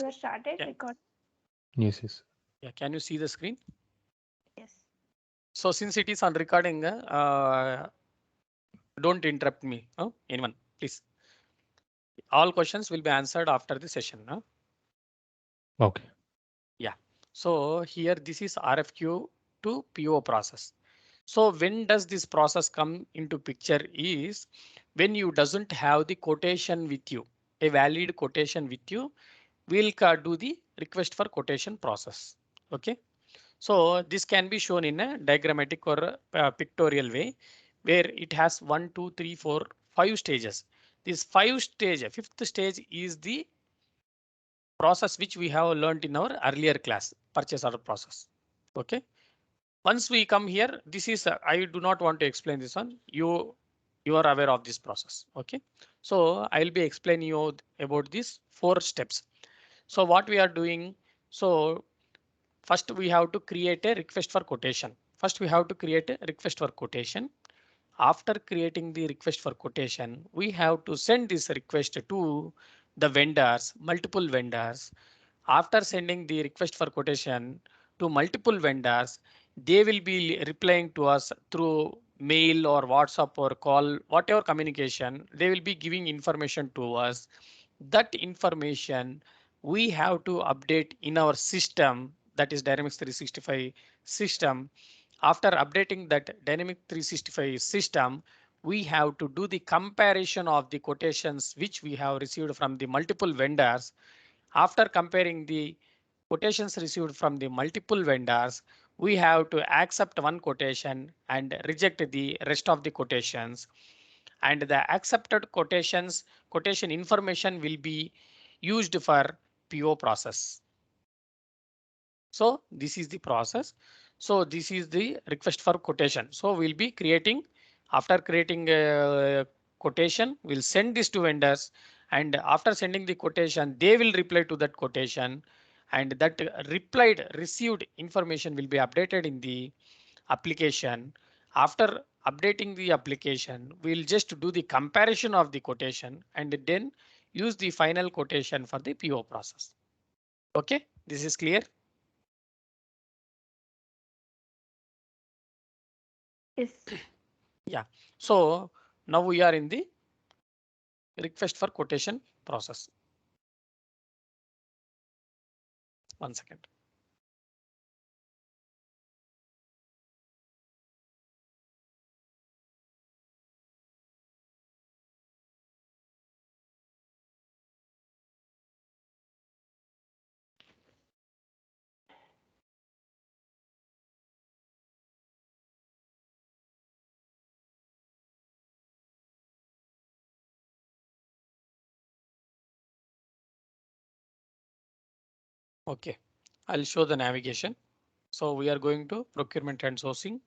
You are started Yeah. record. Yes, yes. Yeah. Can you see the screen? Yes. So since it is on recording, don't interrupt me. Anyone, please. All questions will be answered after the session. Okay. Yeah. So here this is RFQ to PO process. So when does this process come into picture is when you doesn't have the quotation with you, a valid quotation with you, we'll do the request for quotation process. Okay. So this can be shown in a diagrammatic or pictorial way where it has 1, 2, 3, 4, 5 stages. This fifth stage is the process which we have learned in our earlier class, purchase order process. Okay. Once we come here, this is I do not want to explain this one. You are aware of this process. Okay. So I'll be explaining you about these 4 steps. So what we are doing. So first we have to create a request for quotation. First we have to create a request for quotation. After creating the request for quotation, we have to send this request to the vendors, multiple vendors. After sending the request for quotation to multiple vendors, they will be replying to us through mail or WhatsApp or call, whatever communication, they will be giving information to us. That information we have to update in our system, that is Dynamics 365 system. After updating that Dynamic 365 system, we have to do the comparison of the quotations which we have received from the multiple vendors. After comparing the quotations received from the multiple vendors, we have to accept one quotation and reject the rest of the quotations. And the accepted quotation information will be used for PO process. So this is the process. So this is the request for quotation. So we'll be creating, after creating a quotation, we'll send this to vendors, and after sending the quotation, they will reply to that quotation, and that replied received information will be updated in the application. After updating the application, we'll just do the comparison of the quotation and then use the final quotation for the PO process. Okay, this is clear. Yes. Yeah. So now we are in the request for quotation process. One second. OK, I'll show the navigation. So we are going to procurement and sourcing,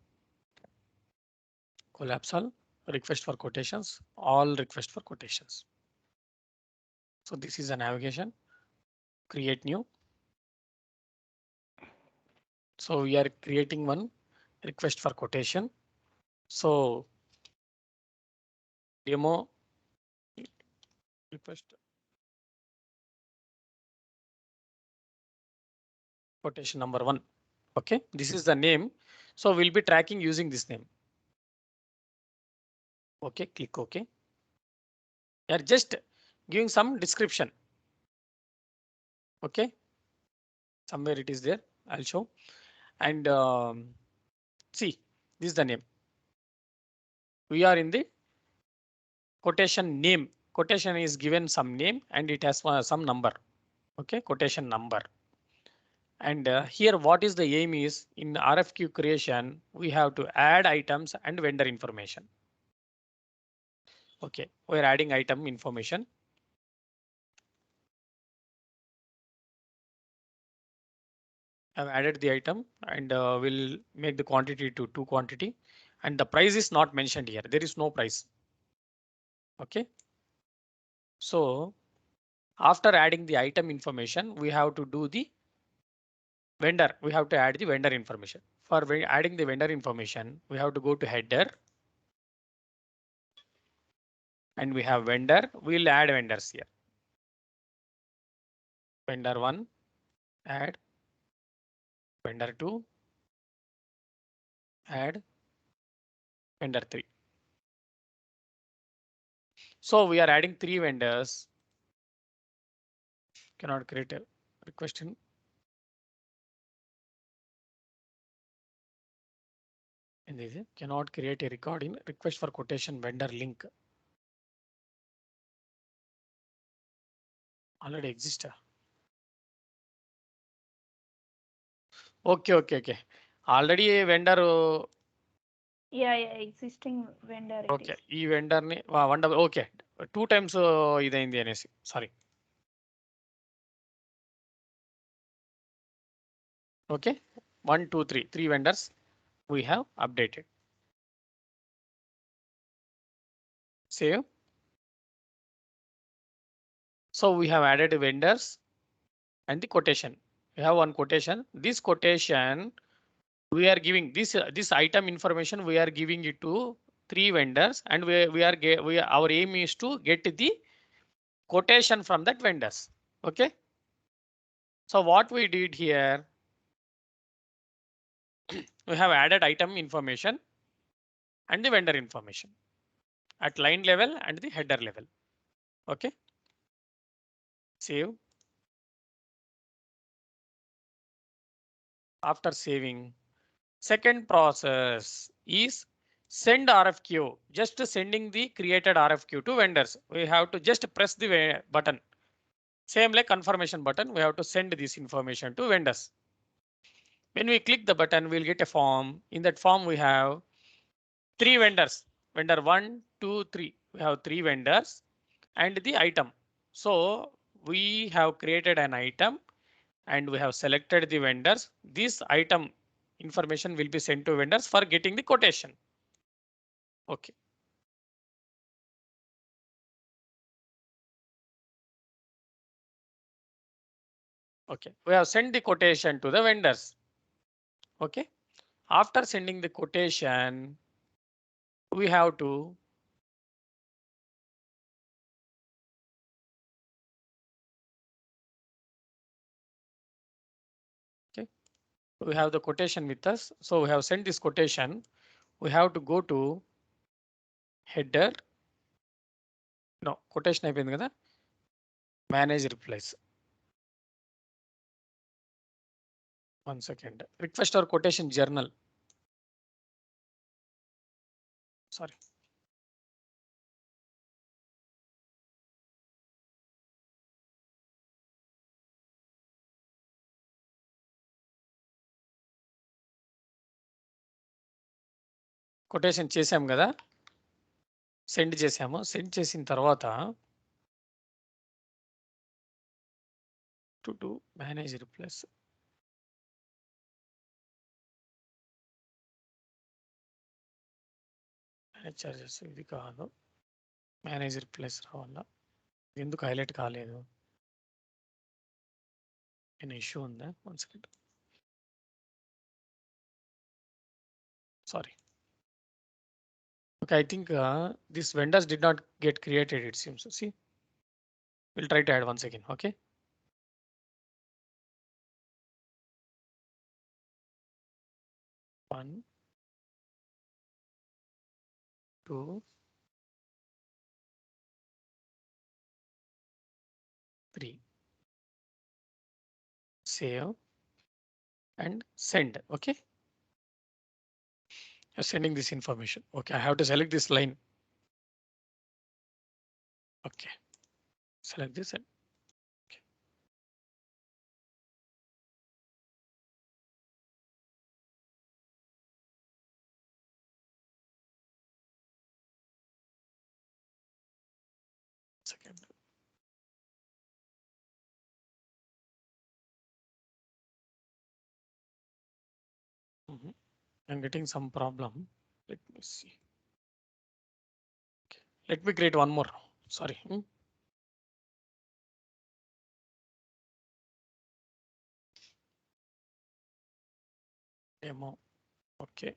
collapsal, request for quotations, all request for quotations. So this is a navigation, create new. So we are creating one request for quotation. So demo request quotation number 1. OK, this is the name. So we'll be tracking using this name. OK, click OK. They are just giving some description. OK, somewhere it is there. I'll show. And see, this is the name. We are in the quotation name. Quotation is given some name and it has some number. OK, quotation number. And here what is the aim is in RFQ creation, we have to add items and vendor information. OK, we're adding item information. I've added the item and we'll make the quantity to 2 quantity, and the price is not mentioned here. There is no price. OK. So after adding the item information, we have to do the vendor. We have to add the vendor information. For adding the vendor information, we have to go to header. And we have vendor. We'll add vendors here. vendor 1, add vendor 2, add vendor 3. So we are adding 3 vendors. Cannot create a request in. And this cannot create a record in request for quotation vendor link. Already exists. Okay. Already a vendor. Yeah, existing vendor it Okay, is. ఈ vendor ni okay, 2 times ఇదైంది అనేసి. Sorry. Okay, 1, 2, 3, 3 vendors we have updated. Save. So we have added vendors and the quotation. We have one quotation. This quotation we are giving this item information we are giving it to 3 vendors, and our aim is to get the quotation from that vendors. Okay. So what we did here, we have added item information and the vendor information at line level and the header level. Okay. Save. After saving, second process is send RFQ. Just sending the created RFQ to vendors. We have to just press the button. Same like confirmation button. We have to send this information to vendors. When we click the button, we'll get a form. In that form, we have 3 vendors. Vendor 1, 2, 3. We have 3 vendors and the item. So we have created an item and we have selected the vendors. This item information will be sent to vendors for getting the quotation. Okay. Okay, we have sent the quotation to the vendors. Okay. After sending the quotation, we have to we have the quotation with us. So we have sent this quotation. We have to go to header. No, quotation అయిపోయింది కదా. Manage replies. 1 second. Request or quotation journal. Sorry. Quotation చేసాం కదా, send చేసాము. Send చేసిన తర్వాత to manage replace. Manage charges ఇది కాదు, manage replace రావాలా. ఎందుకు హైలైట్ కాలేదు? ఏమైనా ఇష్యూ ఉందా? 1 second. Sorry. Okay, I think these vendors did not get created, it seems. See, we'll try to add once again. Okay. One, two, three. Save and send. Okay. You're sending this information. Okay, I have to select this line. Okay. Select this and okay. Second. I'm getting some problem. Let me see. Okay. Let me create one more. Sorry. Demo. Okay.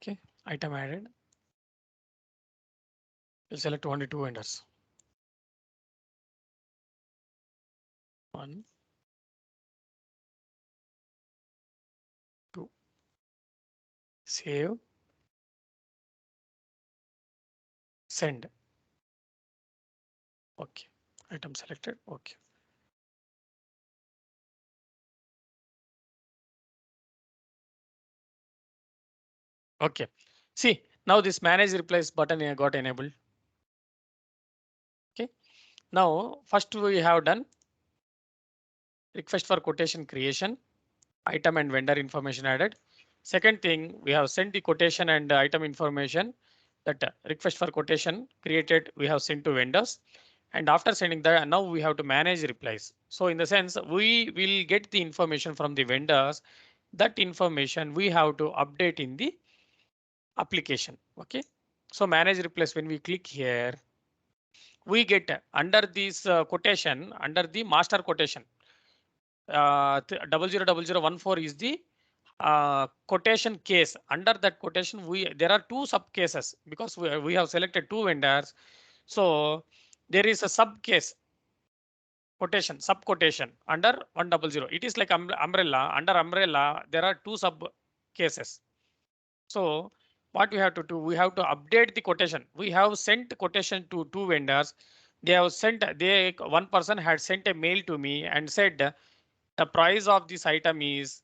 Okay, item added. We'll select only 2 vendors. 1, 2. Save. Send. Okay. Item selected. Okay. Okay. See, now this manage replies button got enabled. Okay. Now, first we have done request for quotation creation, item and vendor information added. Second thing, we have sent the quotation and item information that request for quotation created, we have sent to vendors. And after sending that, now we have to manage replies. So in the sense, we will get the information from the vendors. That information we have to update in the application. Okay. So manage replies, when we click here, we get under this quotation, under the master quotation, 000014 is the quotation case. Under that quotation, there are 2 sub cases because we have selected 2 vendors. So there is a sub case quotation, sub quotation under 100. It is like umbrella. Under umbrella, there are 2 sub cases. So what we have to do, we have to update the quotation. We have sent quotation to 2 vendors. They have sent, one person had sent a mail to me and said the price of this item is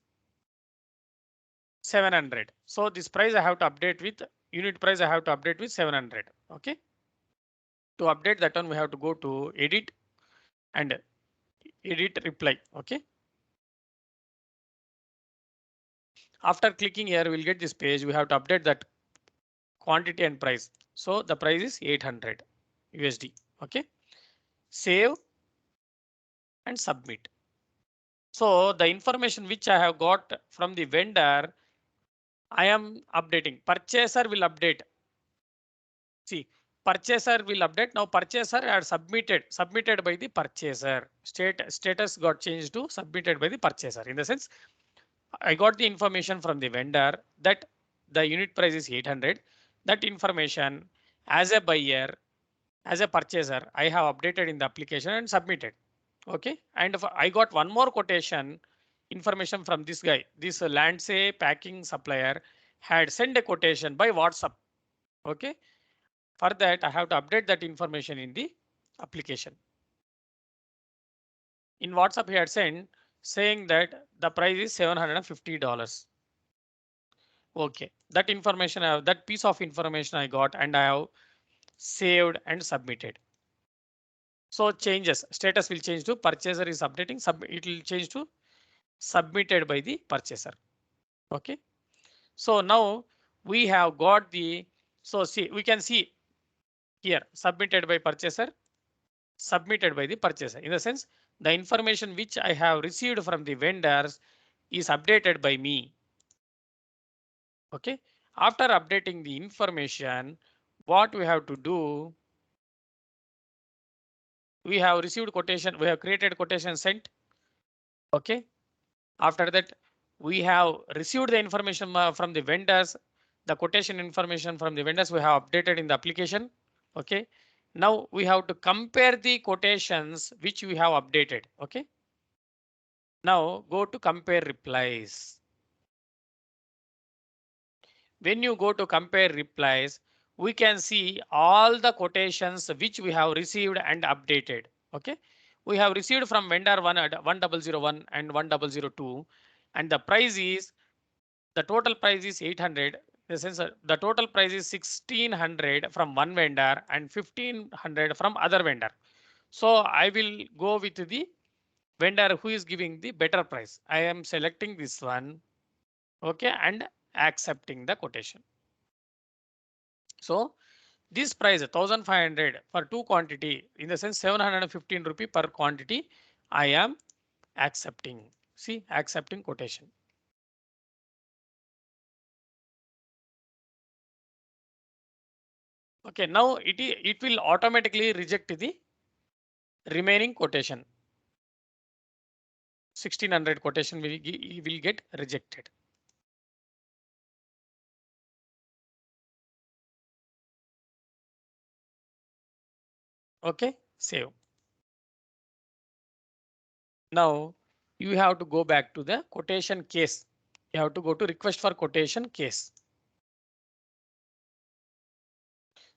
700. So this price I have to update with unit price. I have to update with 700. Okay. To update that one, we have to go to edit and edit reply. Okay. After clicking here, we'll get this page. We have to update that quantity and price. So the price is 800 USD. Okay. Save and submit. So the information which I have got from the vendor, I am updating. Purchaser will update. See, purchaser will update. Now purchaser had submitted by the purchaser. Status got changed to submitted by the purchaser. In the sense, I got the information from the vendor that the unit price is 800. That information as a buyer, as a purchaser, I have updated in the application and submitted. Okay. And I got one more quotation information from this guy. This Landsay packing supplier had sent a quotation by WhatsApp. Okay. For that, I have to update that information in the application. In WhatsApp, he had sent saying that the price is $750. Okay, that information, that piece of information I got and I have saved and submitted. So changes, status will change to purchaser is updating, it will change to submitted by the purchaser. Okay, so now we have got the, so see, we can see here submitted by purchaser, submitted by the purchaser. In the sense, the information which I have received from the vendors is updated by me. Okay, after updating the information, what we have to do, we have received quotation, we have created quotation sent. Okay, after that, we have received the information from the vendors, the quotation information from the vendors we have updated in the application. Okay, now we have to compare the quotations which we have updated. Okay, now go to compare replies. When you go to compare replies, we can see all the quotations which we have received and updated. Okay, we have received from vendor 1001 and 1002, and the price is, the total price is 800. The total price is 1600 from one vendor and 1500 from other vendor. So I will go with the vendor who is giving the better price. I am selecting this one. Okay, and accepting the quotation. So this price 1500 for 2 quantity, in the sense 715 rupee per quantity, I am accepting. See, accepting quotation. Okay, now it will automatically reject the remaining quotation. 1600 quotation will get rejected. Okay, save. Now you have to go back to the quotation case. You have to go to request for quotation case.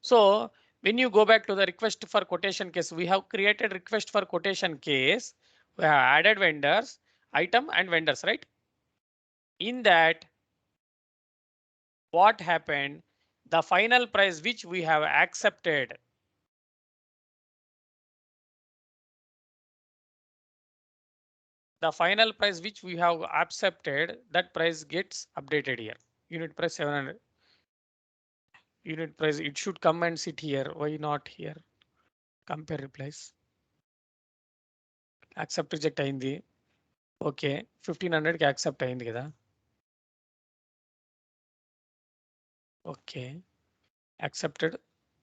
So when you go back to the request for quotation case, we have created request for quotation case. We have added vendors, item and vendors, right? In that, what happened? The final price which we have accepted. The final price which we have accepted, that price gets updated here. Unit price 700. Unit price, it should come and sit here. Why not here? Compare replies. Accept reject అయింది. Okay, 1500 కి accept అయింది కదా. Okay, accepted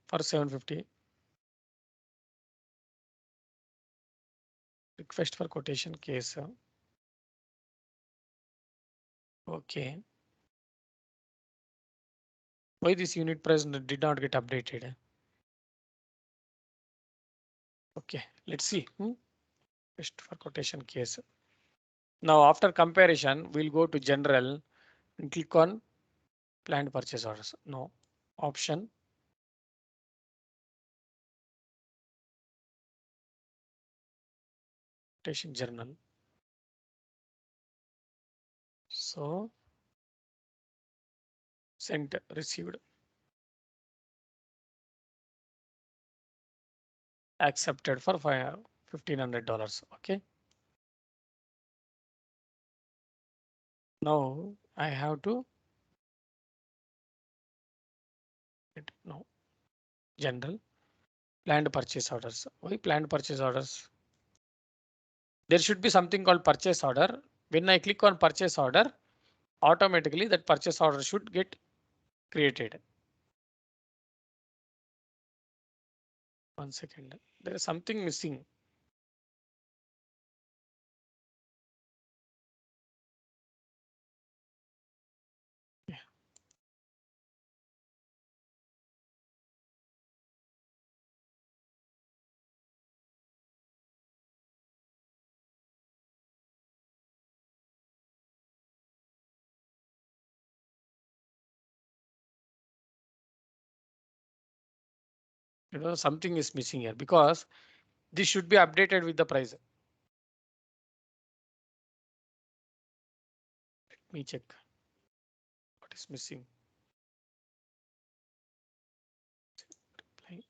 for 750. Request for quotation case. Okay. Why this unit price did not get updated? Okay, let's see. Request for quotation case. Now after comparison, we'll go to general and click on planned purchase orders. No option. Quotation journal. So sent, received, accepted for $1,500. Okay. Now I have to no general planned purchase orders. Why planned purchase orders? There should be something called purchase order. When I click on purchase order, automatically that purchase order should get created. 1 second. There is something missing. Yeah. You know, something is missing here because this should be updated with the price. Let me check what is missing. Reply.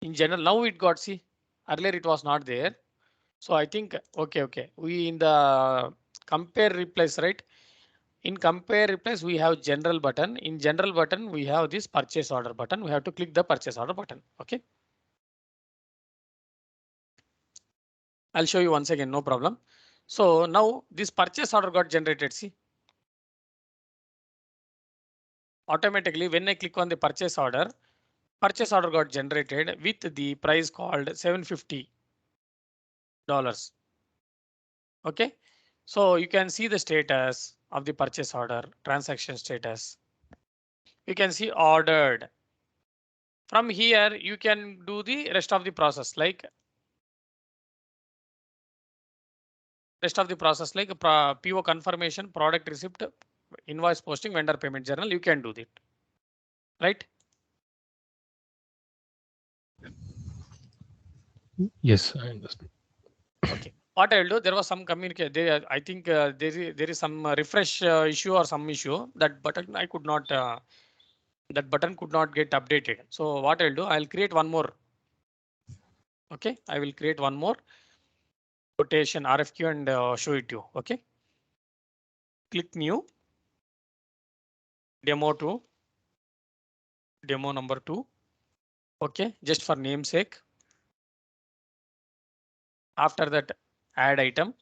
In general, now it got, see, earlier it was not there. So I think, okay. We in the compare replace, right? In compare replace, we have general button. In general button, we have this purchase order button. We have to click the purchase order button. Okay. I'll show you once again, no problem. So now this purchase order got generated. See, automatically when I click on the purchase order got generated with the price called $750. Okay, so you can see the status of the purchase order, transaction status. You can see ordered. From here, you can do the rest of the process like PO confirmation, product receipt, invoice posting, vendor payment journal. You can do that, right? Yes, I understand. Okay. What I will do, there was some communication. I think there is some refresh issue or some issue. That button I could not. That button could not get updated. So what I'll do, I'll create one more. Okay, I will create one more quotation RFQ and show it to you. Okay. Click new. Demo 2. Demo number 2. Okay, just for namesake. After that, add item.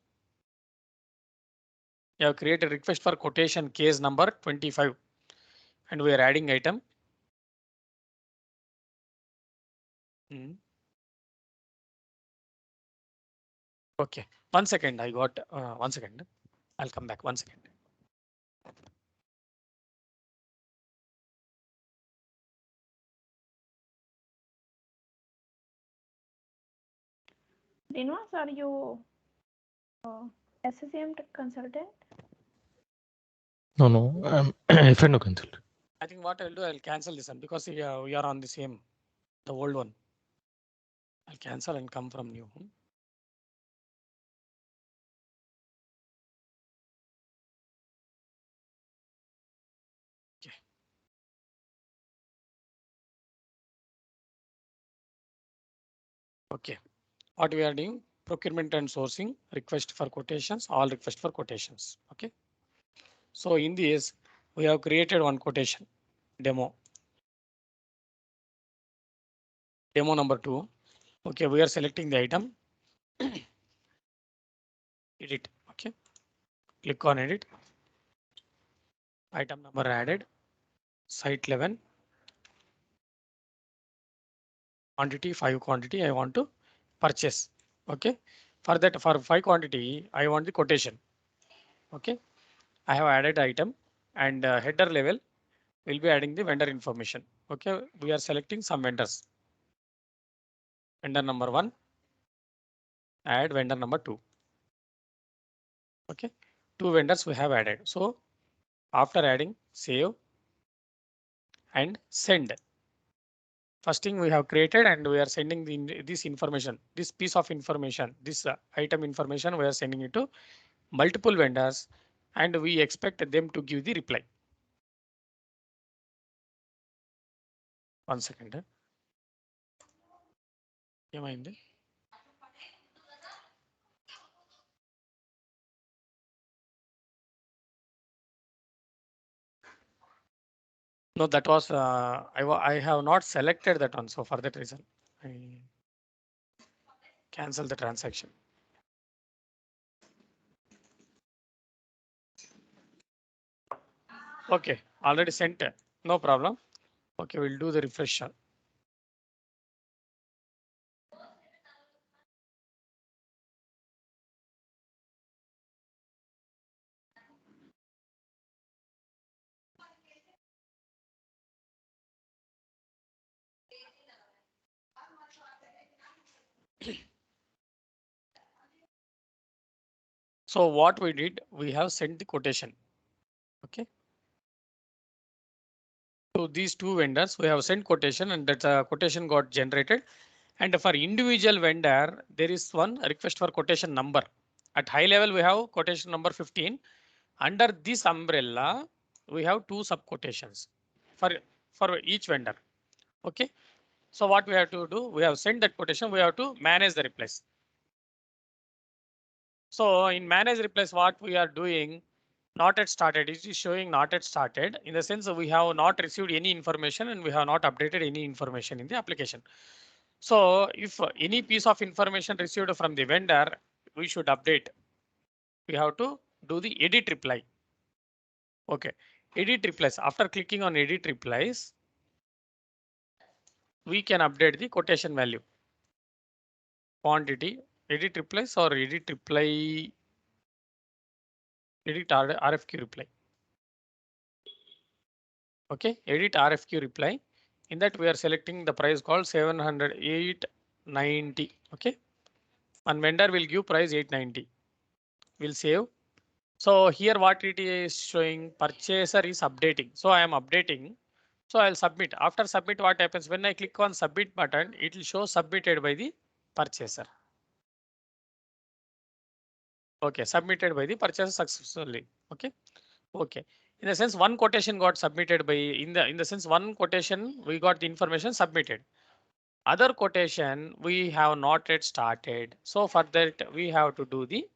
You have created request for quotation case number 25 and we are adding item. Okay, 1 second. I got 1 second. I'll come back 1 second. Dinwas, are you SSCM consultant? No, I'm F&O consultant. I think what I'll do, I'll cancel this one because we are on the same, the old one. I'll cancel and come from new. Okay. Okay. What we are doing, procurement and sourcing, request for quotations, all request for quotations. Okay. So in this, we have created one quotation demo. Demo number 2. Okay, we are selecting the item. Edit. Okay. Click on edit. Item number added. Site 11. Quantity 5 quantity. I want to purchase. Okay. For that, for 5 quantity, I want the quotation. Okay. I have added item and header level will be adding the vendor information. Okay. We are selecting some vendors. Vendor number 1. Add vendor number 2. Okay. 2 vendors we have added. So after adding, save and send. First thing we have created and we are sending this information, this piece of information, this item information, we are sending it to multiple vendors and we expect them to give the reply. 1 second. ఏమైంది? No, that was I have not selected that one. So for that reason, I cancel the transaction. Okay, already sent. No problem. Okay, we'll do the refresh. So what we did, we have sent the quotation. Okay. So these 2 vendors, we have sent quotation and that quotation got generated. And for individual vendor, there is one request for quotation number. At high level, we have quotation number 15. Under this umbrella, we have 2 sub quotations for each vendor. Okay. So what we have to do, we have sent that quotation, we have to manage the replies. So in manage replies, what we are doing, not yet started, it is showing not yet started in the sense we have not received any information and we have not updated any information in the application. So if any piece of information received from the vendor, we should update. We have to do the edit reply. Okay, edit replies. After clicking on edit replies, we can update the quotation value. Quantity, edit replies or edit reply, edit RFQ reply. Okay, edit RFQ reply. In that we are selecting the price called 708.90. Okay, one vendor will give price 890. We'll save. So here what it is showing, purchaser is updating. So I am updating. So I'll submit. After submit, what happens when I click on submit button, it will show submitted by the purchaser. Okay, submitted by the purchaser successfully. Okay. Okay. In the sense one quotation got submitted by in the sense one quotation we got the information submitted. Other quotation we have not yet started. So for that we have to do the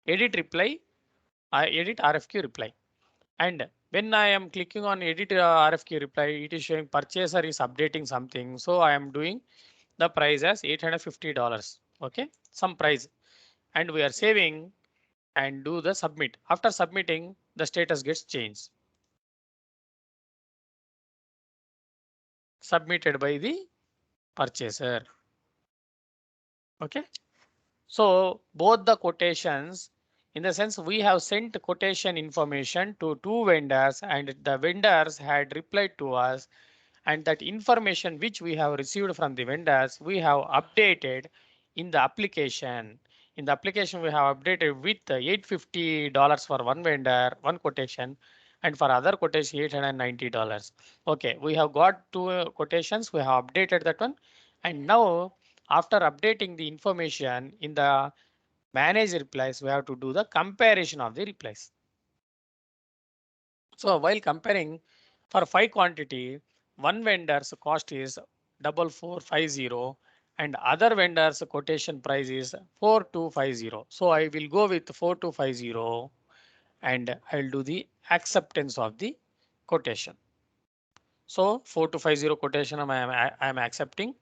edit reply, edit RFQ reply. And when I am clicking on edit RFQ reply, it is showing purchaser is updating something. So I am doing the price as $850. Okay, some price, and we are saving and do the submit. After submitting, the status gets changed. Submitted by the purchaser. Okay. So both the quotations, in the sense we have sent quotation information to two vendors and the vendors had replied to us, and that information which we have received from the vendors we have updated in the application. In the application we have updated with $850 for one vendor, one quotation, and for other quotation $890. Okay, we have got two quotations, we have updated that one, and now after updating the information in the manage replies, we have to do the comparison of the replies. So while comparing for 5 quantity, one vendor's cost is 4450 and other vendor's quotation price is 4250. So I will go with 4250 and I'll do the acceptance of the quotation. So 4250 quotation I am accepting.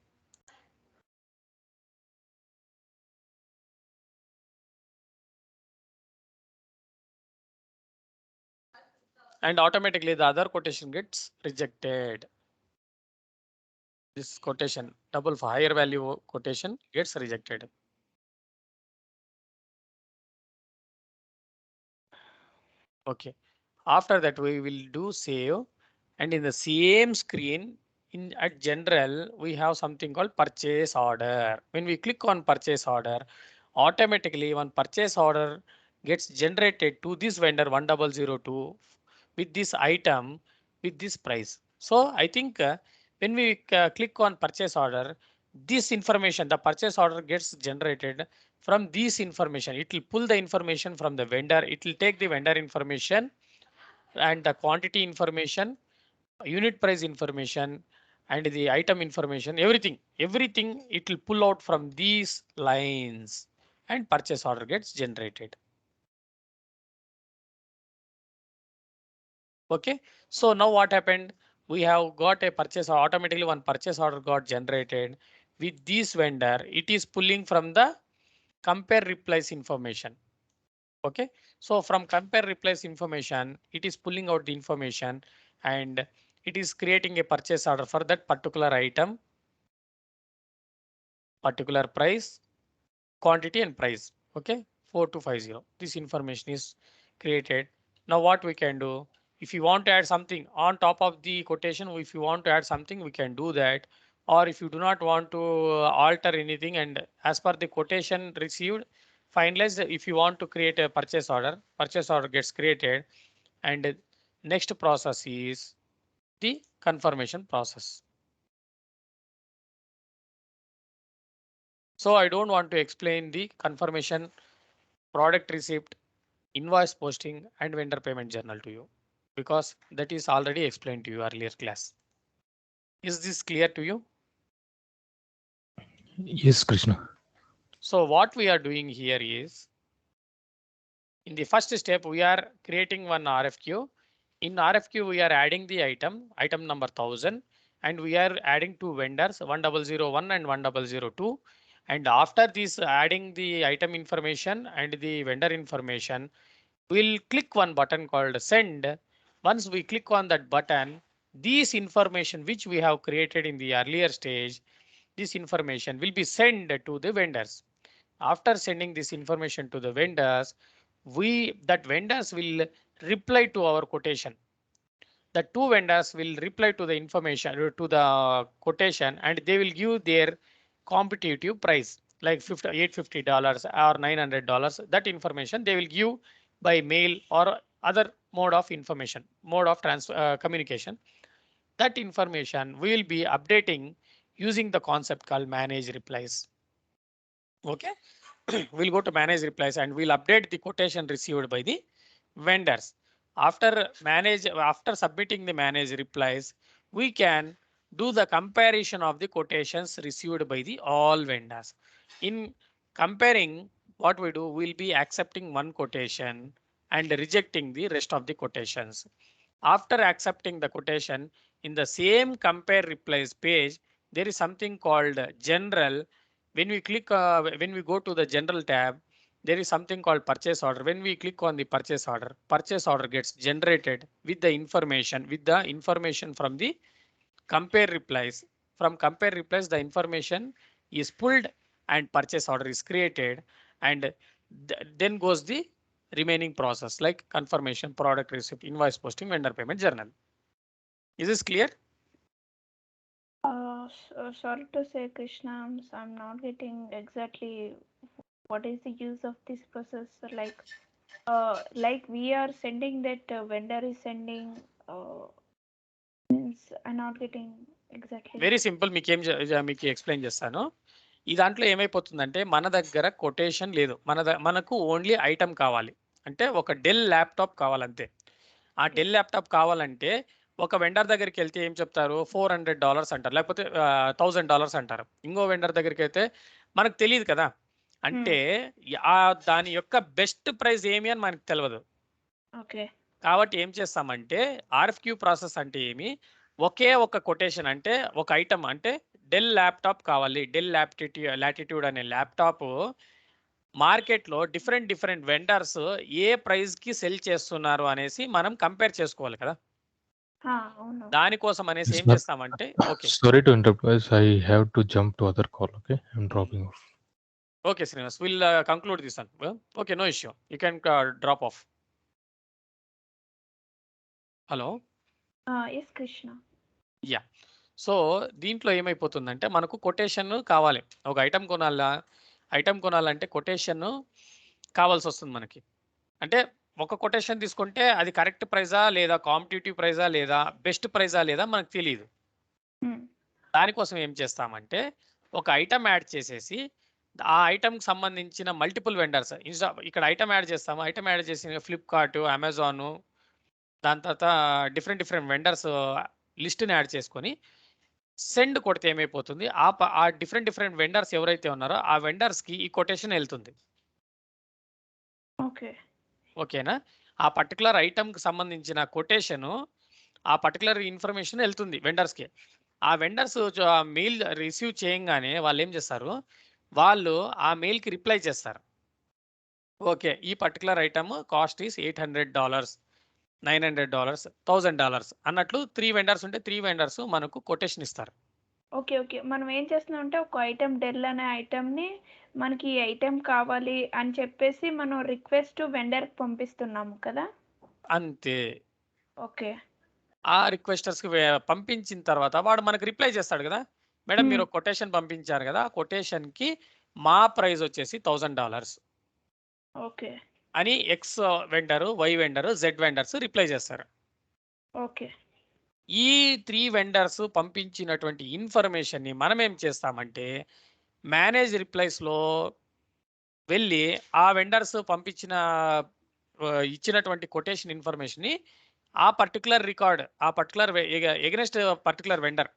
And automatically the other quotation gets rejected. This quotation double for higher value quotation gets rejected. Okay. After that we will do save, and in the same screen in at general we have something called purchase order. When we click on purchase order, automatically one purchase order gets generated to this vendor 1002 with this item with this price. So I think when we click on purchase order, this information, the purchase order gets generated from this information. It will pull the information from the vendor. It will take the vendor information and the quantity information, unit price information, and the item information, everything it will pull out from these lines and purchase order gets generated. Okay, so now what happened? We have got a purchase, automatically one purchase order got generated with this vendor. It is pulling from the compare replies information. Okay, so from compare replies information, it is pulling out the information and it is creating a purchase order for that particular item, particular price, quantity and price. Okay, 4250. This information is created. Now what we can do, if you want to add something on top of the quotation, if you want to add something, we can do that. Or if you do not want to alter anything and as per the quotation received, finalize, if you want to create a purchase order gets created, and next process is the confirmation process. So I don't want to explain the confirmation, product receipt, invoice posting and vendor payment journal to you because that is already explained to you earlier class. Is this clear to you? Yes, Krishna. So what we are doing here is, in the first step, we are creating one RFQ. In RFQ, we are adding the item number 1000, and we are adding two vendors 1001 and 1002. And after this adding the item information and the vendor information, we'll click one button called send. Once we click on that button, this information which we have created in the earlier stage, this information will be sent to the vendors. After sending this information to the vendors, that vendors will reply to our quotation. The two vendors will reply to the information to the quotation and they will give their competitive price like $850 or $900. That information they will give by mail or other mode of information, mode of communication. That information we will be updating using the concept called manage replies. Okay, we'll go to manage replies and we'll update the quotation received by the vendors. After submitting the manage replies, we can do the comparison of the quotations received by the all vendors. In comparing, what we do, we'll be accepting one quotation and rejecting the rest of the quotations. After accepting the quotation, in the same compare replies page, there is something called general. When we go to the general tab, there is something called purchase order. When we click on the purchase order gets generated with the information from the compare replies. From compare replies, the information is pulled and purchase order is created, and then goes the remaining process like confirmation, product receipt, invoice posting, vendor payment journal. Is this clear? Sorry to say, Krishna, I'm not getting exactly what is the use of this process. Like we are sending that vendor is sending. Means I'm not getting exactly. Very simple, మీకు explain చేస్తాను. ఈ దాంట్లో ఏమైపోతుందంటే మన దగ్గర quotation లేదు, మనకు only item కావాలి, అంటే ఒక డెల్ ల్యాప్టాప్ కావాలంతే. ఆ డెల్ ల్యాప్టాప్ కావాలంటే ఒక వెండర్ దగ్గరికి వెళ్తే ఏం చెప్తారు, $400 అంటారు, లేకపోతే $1000 అంటారు. ఇంకో వెండర్ దగ్గరికి అయితే మనకు తెలియదు కదా, అంటే దాని యొక్క బెస్ట్ ప్రైస్ ఏమి అని మనకు తెలియదు. ఓకే, కాబట్టి ఏం చేస్తామంటే ఆర్ఎఫ్క్యూ ప్రాసెస్ అంటే ఏమి, ఒకే ఒక కొటేషన్, అంటే ఒక ఐటమ్, అంటే డెల్ ల్యాప్టాప్ కావాలి, డెల్ లాటిట్యూడ్ అనే ల్యాప్టాప్ మార్కెట్లో డిఫరెంట్ వెండర్స్ ఏ ప్రైస్ కి సెల్ చేస్తున్నారు అనేసి మనం కంపేర్ చేసుకోవాలి కదా. దానికోసం అనేసి ఏం చేస్తామంటే, okay Sorry to interrupt, guys. I have to jump to other call. Okay, I'm dropping off. Okay Srinivas, will conclude this one. Okay, no issue, you can drop off. Hello, S Krishna. Yeah, so దీంట్లో ఏమైపోతుందంటే మనకు quotation కావాలి, ఒక item కొనాలంటే quotation కావాల్సి వస్తుంది మనకి. అంటే ఒక కొటేషన్ తీసుకుంటే అది కరెక్ట్ ప్రైజా లేదా కాంపిటేటివ్ ప్రైజా లేదా బెస్ట్ ప్రైజా లేదా మనకు తెలియదు. దానికోసం ఏం చేస్తామంటే ఒక ఐటమ్ యాడ్ చేసేసి ఆ ఐటమ్కి సంబంధించిన మల్టిపుల్ వెండర్స్ ఇక్కడ ఐటమ్ యాడ్ చేస్తాము. ఐటమ్ యాడ్ చేసిన ఫ్లిప్కార్ట్, అమెజాను, దాని తర్వాత డిఫరెంట్ వెండర్స్ లిస్ట్ని యాడ్ చేసుకొని సెండ్ కొడితే ఏమైపోతుంది, ఆ డిఫరెంట్ వెండర్స్ ఎవరైతే ఉన్నారో ఆ వెండర్స్కి ఈ కొటేషన్ వెళ్తుంది. ఓకేనా, ఆ పర్టికులర్ ఐటమ్కి సంబంధించిన కొటేషను, ఆ పర్టికులర్ ఇన్ఫర్మేషన్ వెళ్తుంది వెండర్స్కి. ఆ వెండర్స్ మెయిల్ రిసీవ్ చేయంగానే వాళ్ళు ఏం చేస్తారు, వాళ్ళు ఆ మెయిల్కి రిప్లై చేస్తారు, ఓకే ఈ పర్టికులర్ ఐటమ్ కాస్ట్ ఈస్ $800, $900, $1000 అన్నట్లు 3 వెండర్స్ ఉంటే 3 వెండర్స్ మనకు కొటేషన్ ఇస్తారు. ఓకే, మనం ఏం చేస్తున్నాం అంటే ఒక ఐటమ్ డెల్ అనే ఐటమ్ని మనకి ఈ ఐటమ్ కావాలి అని చెప్పేసి మనం రిక్వెస్ట్ వెండర్కి పంపిస్తున్నాము కదా. అంతే. ఓకే, ఆ రిక్వెస్టర్స్కి పంపించిన తర్వాత వాడు మనకు రిప్లై చేస్తాడు కదా, మేడం మీరు కొటేషన్ పంపించారు కదా, ఆ కొటేషన్కి మా ప్రైస్ వచ్చేసి $1000 ఓకే అని X vendor, Y vendor, Z vendors reply చేస్తారు. ఓకే, ఈ 3 వెండర్స్ పంపించినటువంటి ఇన్ఫర్మేషన్ని మనం ఏం చేస్తామంటే మేనేజ్ రిప్లైస్లో వెళ్ళి ఆ వెండర్స్ ఇచ్చినటువంటి కొటేషన్ ఇన్ఫర్మేషన్ని ఆ పర్టికులర్ రికార్డ్, ఆ పర్టికులర్ ఎగనెస్ట్ పర్టికులర్ వెండర్,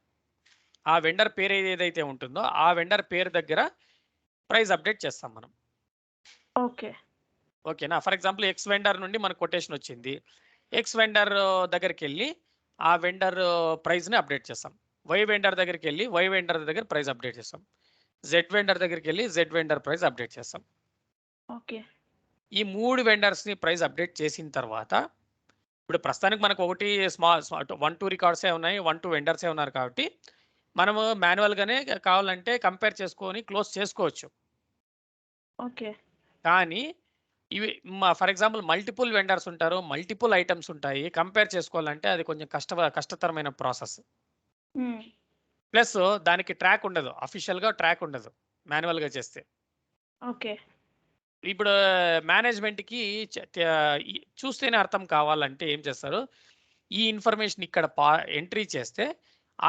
ఆ వెండర్ పేరు ఏదైతే ఉంటుందో ఆ వెండర్ పేరు దగ్గర ప్రైస్ అప్డేట్ చేస్తాం మనం. ఓకేనా, ఫర్ ఎగ్జాంపుల్ ఎక్స్ వెండర్ నుండి మనకు కొటేషన్ వచ్చింది, ఎక్స్ వెండర్ దగ్గరికి వెళ్ళి ఆ వెండర్ ప్రైస్ని అప్డేట్ చేస్తాం. వై వెండర్ దగ్గరికి వెళ్ళి వై వెండర్ దగ్గర ప్రైస్ అప్డేట్ చేస్తాం. జెడ్ వెండర్ దగ్గరికి వెళ్ళి జెడ్ వెండర్ ప్రైస్ అప్డేట్ చేస్తాం. ఈ 3 వెండర్స్ని ప్రైస్ అప్డేట్ చేసిన తర్వాత ఇప్పుడు ప్రస్తుతానికి మనకు ఒకటి స్మాల్ 1-2 రికార్డ్సే ఉన్నాయి, 1-2 వెండర్సే ఉన్నారు కాబట్టి మనము మాన్యువల్గానే కావాలంటే కంపేర్ చేసుకొని క్లోజ్ చేసుకోవచ్చు. కానీ ఇవి ఫర్ ఎగ్జాంపుల్ మల్టిపుల్ వెండర్స్ ఉంటారు, మల్టిపుల్ ఐటమ్స్ ఉంటాయి, కంపేర్ చేసుకోవాలంటే అది కొంచెం కష్టతరమైన ప్రాసెస్. ప్లస్ దానికి ట్రాక్ ఉండదు, అఫీషియల్గా ట్రాక్ ఉండదు మాన్యువల్గా చేస్తే. ఇప్పుడు మేనేజ్మెంట్కి చూస్తేనే అర్థం కావాలంటే ఏం చేస్తారు, ఈ ఇన్ఫర్మేషన్ ఇక్కడ ఎంట్రీ చేస్తే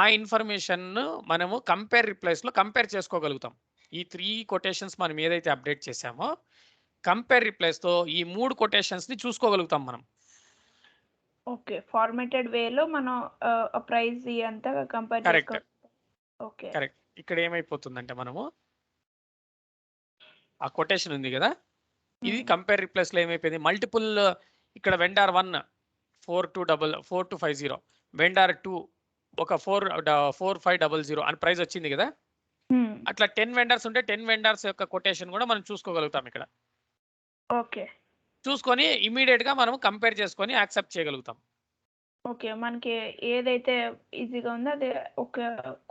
ఆ ఇన్ఫర్మేషన్ మనము కంపేర్ రిప్లైస్లో కంపేర్ చేసుకోగలుగుతాం. ఈ 3 కొటేషన్స్ మనం ఏదైతే అప్డేట్ చేసామో కంపేర్ రిప్లైస్తో ఈ 3 కొటేషన్స్ని చూసుకోగలుగుతాం మనం. ఓకే, ఫార్మాటెడ్ వేలో మనం ప్రైస్ అంతా కంపేర్ కరెక్ట్. Okay, correct. ఇక్కడ ఏమైపోతుందంటే మనము ఆ కొటేషన్ ఉంది కదా, ఇది కంపేర్ రిప్లైస్లో ఏమైపోయింది, మల్టిపుల్ ఇక్కడ వెండర్ 1 4250, వెండర్ 2 ఒక 4500 అని ప్రైస్ వచ్చింది కదా. అట్లా 10 వెండర్స్ ఉంటే 10 వెండర్స్ యొక్క కొటేషన్ కూడా మనం చూసుకోగలుగుతాం ఇక్కడ. ఓకే, చూసుకొని ఇమీడియట్గా మనం కంపేర్ చేసుకొని యాక్సెప్ట్ చేయగలుగుతాం. ఓకే, మనకి ఏదైతే ఈజీగా ఉందో అదే ఒక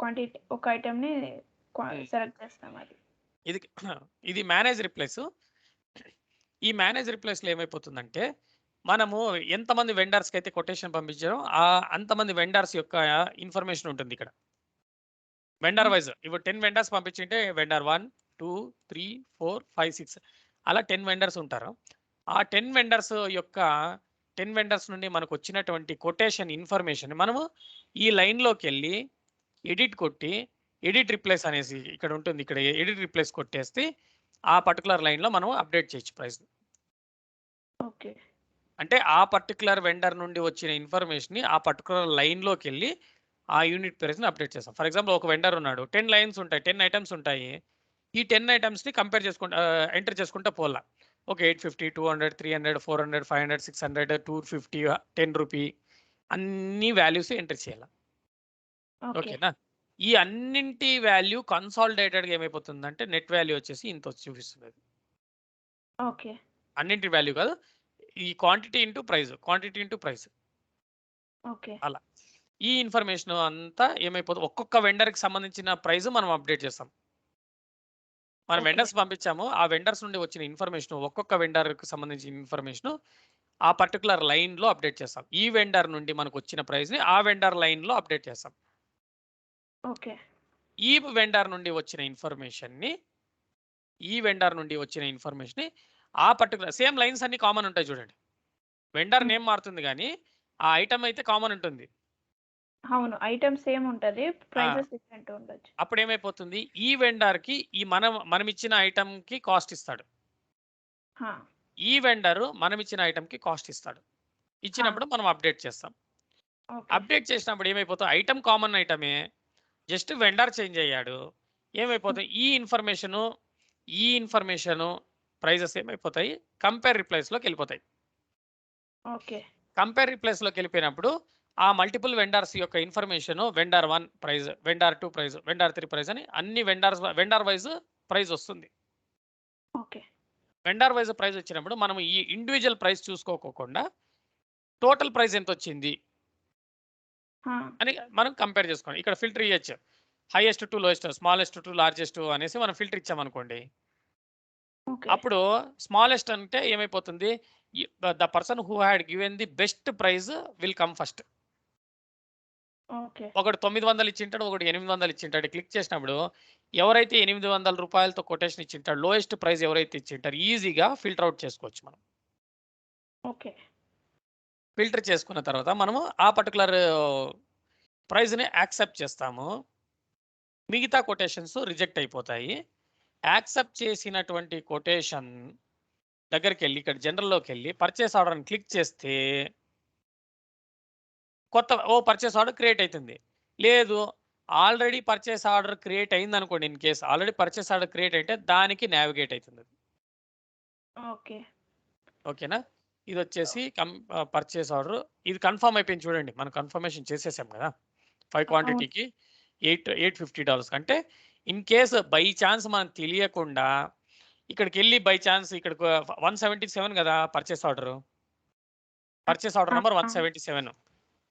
క్వాంటిటీ ఒక ఐటమ్ని సెలెక్ట్ చేస్తాం. అది ఇది ఇది మేనేజ్ రిప్లేస్. ఈ మేనేజ్ రిప్లేస్లో ఏమైపోతుందంటే మనము ఎంతమంది వెండర్స్కి అయితే కొటేషన్ పంపించారో అంతమంది వెండర్స్ యొక్క ఇన్ఫర్మేషన్ ఉంటుంది ఇక్కడ. వెండర్ వైజ్ ఇప్పుడు 10 వెండర్స్ పంపించింటే వెండర్ 1 2 3 4 5 6 అలా 10 వెండర్స్ ఉంటారు. ఆ 10 వెండర్స్ యొక్క 10 వెండర్స్ నుండి మనకు వచ్చినటువంటి కొటేషన్ ఇన్ఫర్మేషన్ మనము ఈ లైన్లోకి వెళ్ళి ఎడిట్ కొట్టి ఎడిట్ రిప్లేస్ అనేసి ఇక్కడ ఉంటుంది. ఇక్కడ ఎడిట్ రిప్లేస్ కొట్టేస్తే ఆ పర్టికులర్ లైన్లో మనం అప్డేట్ చేయొచ్చు ప్రైస్. ఓకే. అంటే ఆ పర్టికులర్ వెండర్ నుండి వచ్చిన ఇన్ఫర్మేషన్ని ఆ పర్టికులర్ లైన్లోకి వెళ్ళి ఆ యూనిట్ ప్రైస్ని అప్డేట్ చేస్తాం. ఫర్ ఎగ్జాంపుల్ ఒక వెండర్ ఉన్నాడు, 10 లైన్స్ ఉంటాయి, 10 ఐటమ్స్ ఉంటాయి. ఈ 10 ఐటమ్స్ని కంపేర్ చేసుకుంటా ఎంటర్ చేసుకుంటా పోలా. ఓకే 850 200 300 400 500 600 250 10 రూపీ అన్ని వాల్యూస్ ఎంటర్ చేయాలి. ఓకే. ఓకేనా? ఈ అన్నింటి వాల్యూ కన్సాలిడేటెడ్గా ఏమైపోతుందంటే నెట్ వాల్యూ వచ్చేసి ఇంత వచ్చి చూపిస్తుంది. ఓకే. అన్నింటి వాల్యూ కాదు, ఈ quantity into price, quantity into price. Okay. అలా ఈ ఇన్ఫర్మేషన్ అంతా ఏమైపోతుంది, ఒక్కొక్క వెండర్కి సంబంధించిన ప్రైస్ మనం అప్డేట్ చేస్తాం. మనం ఓకే. వెండర్స్ పంపించాము, ఆ వెండర్స్ నుండి వచ్చిన ఇన్ఫర్మేషన్ ఒక్కొక్క వెండర్కి సంబంధించిన ఇన్ఫర్మేషన్ ఆ పర్టికులర్ లైన్లో అప్డేట్ చేస్తాం. ఈ వెండర్ నుండి మనకు వచ్చిన ప్రైస్ని ఆ వెండర్ లైన్లో అప్డేట్ చేస్తాం. ఓకే. ఈ వెండర్ నుండి వచ్చిన ఇన్ఫర్మేషన్ని ఆ పర్టికులర్ సేమ్ లైన్స్ అన్ని కామన్ ఉంటాయి చూడండి. వెండర్ నేమ్ మారుతుంది కానీ ఆ ఐటమ్ అయితే కామన్ ఉంటుంది. అవును, ఐటమ్ సేమ్ ఉంటుంది, ప్రైసెస్ డిఫరెంట్ ఉండొచ్చు. అప్పుడు ఏమైపోతుంది, ఈ వెండర్కి ఈ మనం ఇచ్చిన ఐటమ్కి కాస్ట్ ఇస్తాడు, ఈ వెండర్ మనం ఇచ్చిన ఐటమ్కి కాస్ట్ ఇస్తాడు. ఇచ్చినప్పుడు మనం అప్డేట్ చేస్తాం. అప్డేట్ చేసినప్పుడు ఏమైపోతుంది, ఐటమ్ కామన్ ఐటమే, జస్ట్ వెండర్ చేంజ్ అయ్యాడు. ఏమైపోతుంది, ఈ ఇన్ఫర్మేషను ప్రైజెస్ ఏమైపోతాయి, కంపేర్ రిప్లేస్లోకి వెళ్ళిపోతాయి. ఓకే. కంపేర్ రిప్లేస్లోకి వెళ్ళిపోయినప్పుడు ఆ మల్టిపుల్ వెండర్స్ యొక్క information vendor 1 price, vendor 2 price, vendor 3 price అని అన్ని వెండర్ వైజ్ ప్రైజ్ వస్తుంది. ఓకే. వెండర్ వైజ్ ప్రైజ్ వచ్చినప్పుడు మనం ఈ ఇండివిజువల్ ప్రైస్ చూసుకోకుండా టోటల్ ప్రైస్ ఎంత వచ్చింది అని మనం కంపేర్ చేసుకోండి. ఇక్కడ ఫిల్టర్ ఇవ్వచ్చు, highest to lowest, smallest to largest అనేసి మనం ఫిల్టర్ ఇచ్చామనుకోండి. అప్పుడు స్మాలెస్ట్ అంటే ఏమైపోతుంది, the person who had given the best prize will come first. ఒకటి 900 ఇచ్చింటాడు, ఒకటి 800 ఇచ్చింటాడు. క్లిక్ చేసినప్పుడు ఎవరైతే 800 రూపాయలతో కొటేషన్ ఇచ్చింటాడు, లోయెస్ట్ ప్రైస్ ఎవరైతే ఇచ్చింటారు ఈజీగా ఫిల్టర్ అవుట్ చేసుకోవచ్చు మనం. ఓకే. ఫిల్టర్ చేసుకున్న తర్వాత మనము ఆ పర్టికులర్ ప్రైజ్ని యాక్సెప్ట్ చేస్తాము. మిగతా కొటేషన్స్ రిజెక్ట్ అయిపోతాయి. యాక్సెప్ట్ చేసినటువంటి కొటేషన్ దగ్గరికి వెళ్ళి ఇక్కడ జనరల్లోకి వెళ్ళి పర్చేస్ ఆర్డర్ని క్లిక్ చేస్తే కొత్త పర్చేస్ ఆర్డర్ క్రియేట్ అవుతుంది. లేదు ఆల్రెడీ పర్చేస్ ఆర్డర్ క్రియేట్ అయింది అనుకోండి, in case already purchase order create అయితే దానికి నావిగేట్ అవుతుంది. ఓకే. ఓకేనా? ఇది వచ్చేసి పర్చేస్ ఆర్డర్, ఇది కన్ఫర్మ్ అయిపోయింది చూడండి, మనం కన్ఫర్మేషన్ చేసేసాం కదా 5 క్వాంటిటీకి $850. అంటే ఇన్ కేసు బై ఛాన్స్ మనకు తెలియకుండా ఇక్కడికి వెళ్ళి బై ఛాన్స్ ఇక్కడికి 177 కదా పర్చేస్ ఆర్డర్ నెంబర్ 177.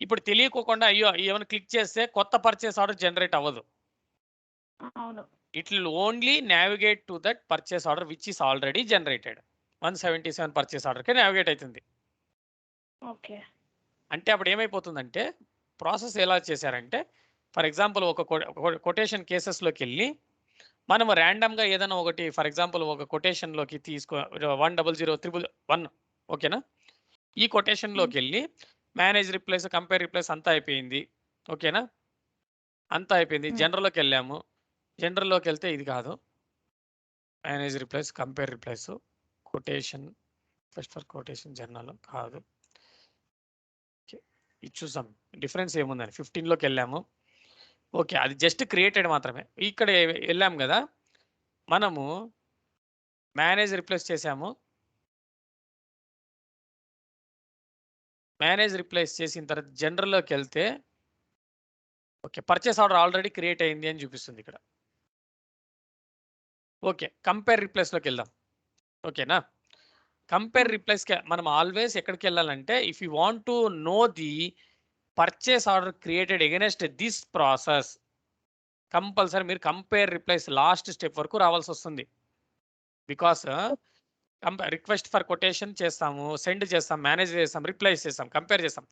ఇప్పుడు తెలియకోకుండా అయ్యో ఏమైనా క్లిక్ చేస్తే కొత్త పర్చేస్ ఆర్డర్ జనరేట్ అవ్వదు. It will only navigate to that purchase order which is already generated. 177 purchase ఆర్డర్కి నావిగేట్ అవుతుంది. ఓకే. అంటే అప్పుడు ఏమైపోతుందంటే ప్రాసెస్ ఎలా చేశారంటే, ఫర్ ఎగ్జాంపుల్ ఒక కొటేషన్ కేసెస్లోకి వెళ్ళి మనము ర్యాండమ్గా ఏదైనా ఒకటి, ఫర్ ఎగ్జాంపుల్ ఒక కొటేషన్లోకి 100,000,1 ఓకేనా? ఈ కొటేషన్లోకి వెళ్ళి మేనేజ్ రిప్లేస్, కంపేర్ రిప్లేస్ అంతా అయిపోయింది. ఓకేనా? అంతా అయిపోయింది. జనరల్లోకి వెళ్ళాము, జనరల్లోకి వెళ్తే ఇది కాదు, manage replace, compare replace, quotation, first for quotation journal కాదు. ఇది చూసాం డిఫరెన్స్ ఏముందని. 15లోకి వెళ్ళాము. ఓకే, అది జస్ట్ క్రియేటెడ్ మాత్రమే. ఇక్కడ వెళ్ళాము కదా, మనము మేనేజ్ రిప్లేస్ చేసాము. మేనేజ్ రిప్లేస్ చేసిన తర్వాత జనరల్లోకి వెళ్తే okay purchase order already create అయింది అని చూపిస్తుంది ఇక్కడ. ఓకే, కంపేర్ రిప్లేస్లోకి వెళ్దాం. ఓకేనా? కంపేర్ రిప్లేస్కి మనం ఆల్వేస్ ఎక్కడికి వెళ్ళాలంటే, if you want to know the purchase order created against this process, compulsory మీరు కంపేర్ రిప్లైస్ లాస్ట్ స్టెప్ వరకు రావాల్సి వస్తుంది. బికాస్ రిక్వెస్ట్ ఫర్ కొటేషన్ చేస్తాము, సెండ్ చేస్తాం, మేనేజ్ చేస్తాం, రిప్లైస్ చేస్తాం, కంపేర్ చేస్తాం.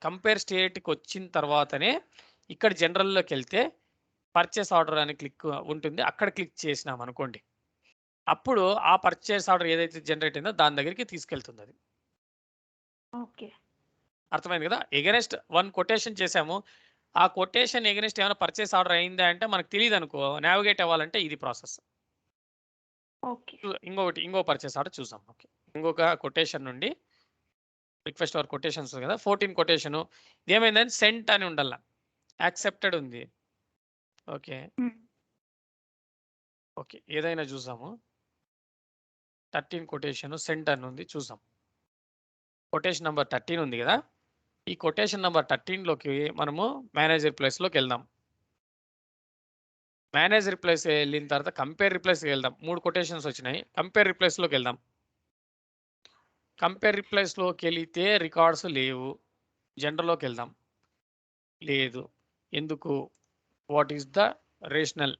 కంపేర్ స్టేట్కి వచ్చిన తర్వాతనే ఇక్కడ జనరల్లోకి వెళ్తే పర్చేస్ ఆర్డర్ అని క్లిక్ ఉంటుంది, అక్కడ క్లిక్ చేసినాం అనుకోండి, అప్పుడు ఆ పర్చేస్ ఆర్డర్ ఏదైతే జనరేట్ అయిందో దాని దగ్గరికి తీసుకెళ్తుంది అది. ఓకే. అర్థమైంది కదా? ఎగనెస్ట్ వన్ కొటేషన్ చేసాము, ఆ కొటేషన్ ఎగనెస్ట్ ఏమైనా పర్చేస్ ఆర్డర్ అయిందా అంటే మనకు తెలియదు అనుకో, నావిగేట్ అవ్వాలంటే ఇది ప్రాసెస్. ఓకే. ఇంకో పర్చేస్ ఆర్డర్ చూసాం. ఓకే, ఇంకొక కొటేషన్ నుండి రిక్వెస్ట్ ఫర్ కొటేషన్స్ కదా, 14 కొటేషన్ ఏమైందని సెంట్ అని ఉండాల, యాక్సెప్టెడ్ ఉంది. ఓకే ఓకే, ఏదైనా చూసాము. 13 కొటేషన్ సెంట్ అని ఉంది, చూసాం. కొటేషన్ నెంబర్ 13 ఉంది కదా, ఈ కొటేషన్ నెంబర్ 13లోకి మనము మేనేజ్ రిప్లేస్లోకి వెళ్దాం. మేనేజ్ రిప్లేస్ వెళ్ళిన తర్వాత కంపేర్ రిప్లేస్కి వెళ్దాం. 3 కొటేషన్స్ వచ్చినాయి, కంపేర్ రిప్లేస్లోకి వెళ్దాం. కంపేర్ రిప్లేస్లోకి వెళితే రికార్డ్స్ లేవు. జనరల్లోకి వెళ్దాం, లేదు. ఎందుకు? What is the rational?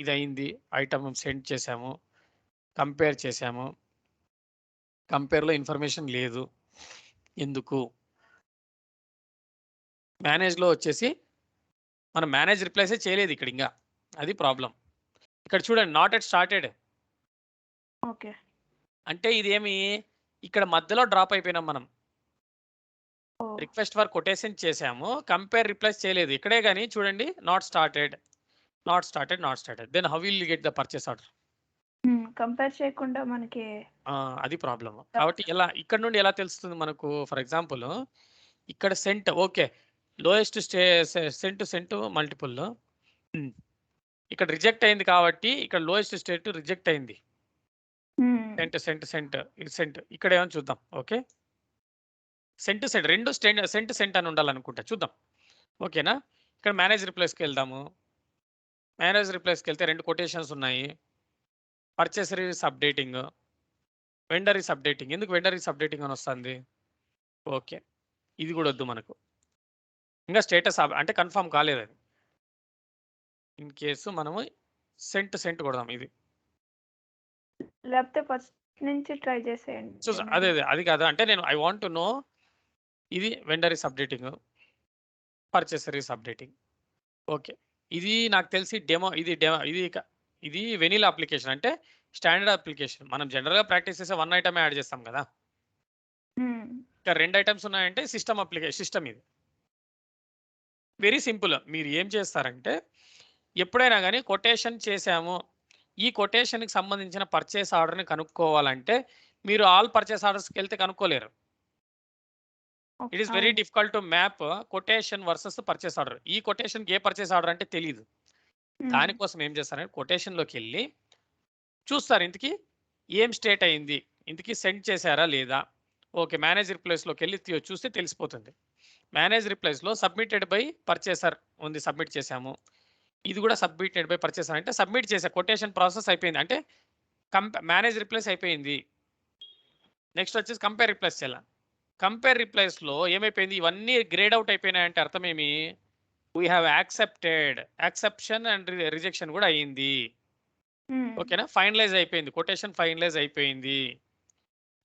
ఇది అయింది, ఐటమ్ సెండ్ చేసాము, కంపేర్ చేసాము, కంపేర్లో ఇన్ఫర్మేషన్ లేదు. ఎందుకు? మేనేజ్లో వచ్చేసి మనం మేనేజ్ రిప్లేసే చేయలేదు ఇక్కడ, ఇంకా అది ప్రాబ్లం. ఇక్కడ చూడండి, నాట్ ఎట్ స్టార్టెడ్. ఓకే. అంటే ఇదేమి ఇక్కడ మధ్యలో డ్రాప్ అయిపోయినాం మనం. రిక్వెస్ట్ ఫర్ కొటేషన్ చేసాము, కంపేర్ రిప్లేస్ చేయలేదు ఇక్కడే, కానీ చూడండి not started. Then how will get the purchase order? Compare చేయకుండా మనకి అది ప్రాబ్లం. కాబట్టి ఎలా ఇక్కడ నుండి ఎలా తెలుస్తుంది మనకు? ఫర్ ఎగ్జాంపుల్ ఇక్కడ sent, okay, lowest sent multiple ఇక్కడ రిజెక్ట్ అయింది కాబట్టి ఇక్కడ లోయెస్ట్ స్టేట్ రిజెక్ట్ అయింది. సెంట్ ఇక్కడ ఏమైనా చూద్దాం. ఓకే, సెంట్ రెండు సెంట్ అని ఉండాలనుకుంటా, చూద్దాం. ఓకేనా? ఇక్కడ మేనేజ్ రిప్లేస్కి వెళ్దాము. మేనేజ్ రిప్లేస్కి వెళ్తే 2 కొటేషన్స్ ఉన్నాయి. Purchaser is updating, vendor is updating. ఎందుకు వెండర్ ఈస్ అప్డేటింగ్ అని వస్తుంది? ఓకే, ఇది కూడా వద్దు మనకు, ఇంకా స్టేటస్ అంటే కన్ఫర్మ్ కాలేదు అది. ఇన్ కేసు మనము సెంట్ కొడదాం. ఇది లేకపోతే ఫస్ట్ నుంచి ట్రై చేసేయండి. అదే అది కాదు, అంటే నేను ఐ వాంట్ టు నో. ఇది vendor is updating, purchaser is updating. Okay, ఇది నాకు తెలిసి డెమో. ఇది వెనిలా అప్లికేషన్, అంటే స్టాండర్డ్ అప్లికేషన్. మనం జనరల్గా ప్రాక్టీస్ చేసే 1 ఐటమే యాడ్ చేస్తాం కదా. ఇంకా 2 ఐటమ్స్ ఉన్నాయంటే సిస్టమ్ ఇది వెరీ సింపుల్. మీరు ఏం చేస్తారంటే, ఎప్పుడైనా కానీ కొటేషన్ చేసాము, ఈ కొటేషన్కి సంబంధించిన పర్చేస్ ఆర్డర్ని కనుక్కోవాలంటే మీరు ఆల్ పర్చేస్ ఆర్డర్స్కి వెళ్తే కనుక్కోలేరు. It is very difficult to map quotation versus purchase order. ఈ కొటేషన్కి ఏ పర్చేస్ ఆర్డర్ అంటే తెలియదు. దానికోసం ఏం చేస్తారంటే కొటేషన్లోకి వెళ్ళి చూస్తారు, ఇంతకీ ఏం స్టేట్ అయింది, ఇంతకీ సెండ్ చేశారా లేదా. ఓకే, మేనేజ్ రిప్లేస్లోకి వెళ్ళి చూస్తే తెలిసిపోతుంది. మేనేజ్ రిప్లేస్లో సబ్మిటెడ్ బై పర్చేసర్ ఉంది, సబ్మిట్ చేసాము. ఇది కూడా సబ్మిటెడ్ బై పర్చేసర్ అంటే సబ్మిట్ చేసే కొటేషన్ ప్రాసెస్ అయిపోయింది, అంటే మేనేజ్ రిప్లేస్ అయిపోయింది. నెక్స్ట్ వచ్చేసి కంపేర్ రిప్లేస్ చేయాలి. కంపేర్ రిప్లేస్లో ఏమైపోయింది, ఇవన్నీ గ్రేడ్ అవుట్ అయిపోయినాయంటే అర్థం ఏమి? We have accepted, యాక్సెప్షన్ and rejection కూడా అయ్యింది. ఓకేనా? ఫైనలైజ్ అయిపోయింది, కొటేషన్ ఫైనలైజ్ అయిపోయింది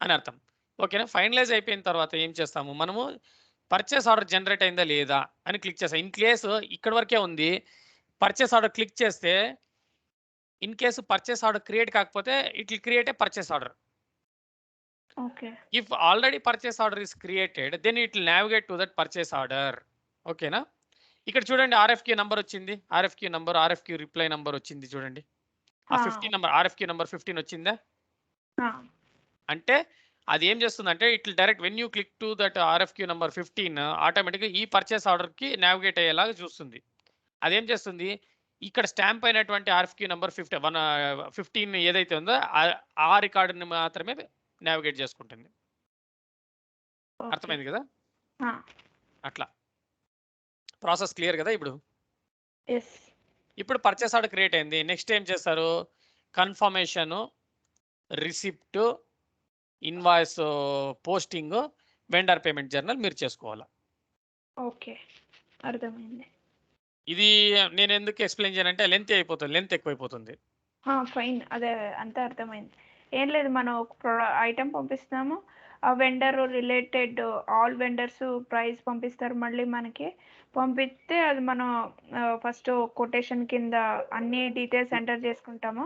అని అర్థం. ఓకేనా? ఫైనలైజ్ అయిపోయిన తర్వాత ఏం చేస్తాము మనము? పర్చేస్ ఆర్డర్ జనరేట్ అయిందా లేదా అని క్లిక్ చేస్తాం. ఇన్ కేసు ఇక్కడ వరకే ఉంది, పర్చేస్ ఆర్డర్ క్లిక్ చేస్తే in case purchase order create కాకపోతే it will create a purchase order. Okay. If already purchase order is created then it will navigate to that purchase order. ఓకేనా? ఇక్కడ చూడండి RFQ number వచ్చింది, RFQ reply number వచ్చింది చూడండి. ఆ 15 number, RFQ number 15 వచ్చిందా? అంటే అది ఏం చేస్తుందంటే it will direct when you click to that RFQ number 15 ఆటోమేటిక్గా ఈ పర్చేస్ ఆర్డర్కి నావిగేట్ అయ్యేలాగా చూస్తుంది. అదేం చేస్తుంది, ఇక్కడ స్టాంప్ అయినటువంటి ఆర్ఎఫ్క్యూ నంబర్ 15 ఏదైతే ఉందో ఆ రికార్డుని మాత్రమే నావిగేట్ చేసుకుంటుంది. అర్థమైంది కదా? అట్లా ప్రాసెస్ క్లియర్ కదా ఇప్పుడు? ఇప్పుడు పర్చేస్ ఆర్డర్ క్రియేట్ అయింది. నెక్స్ట్ ఏం చేస్తారు? Confirmation, receipt, invoice posting, vendor payment journal మీరు చేసుకోవాలి. ఓకే, అర్థమైంది. ఇది నేను ఎందుకు ఎక్స్ప్లెయిన్ చేయాలంటే లెంత్ అయిపోతుంది, లెంత్ ఎక్కువైపోతుంది. ఫైన్, అదే అంతా అర్థమైంది. ఏం లేదు, మనం ఒక ఐటమ్ పంపిస్తున్నాము, ఆ vendor related all vendors price పంపిస్తారు మళ్ళీ మనకి. పంపిస్తే అది మనం ఫస్ట్ కొటేషన్ కింద అన్ని డీటెయిల్స్ ఎంటర్ చేసుకుంటాము.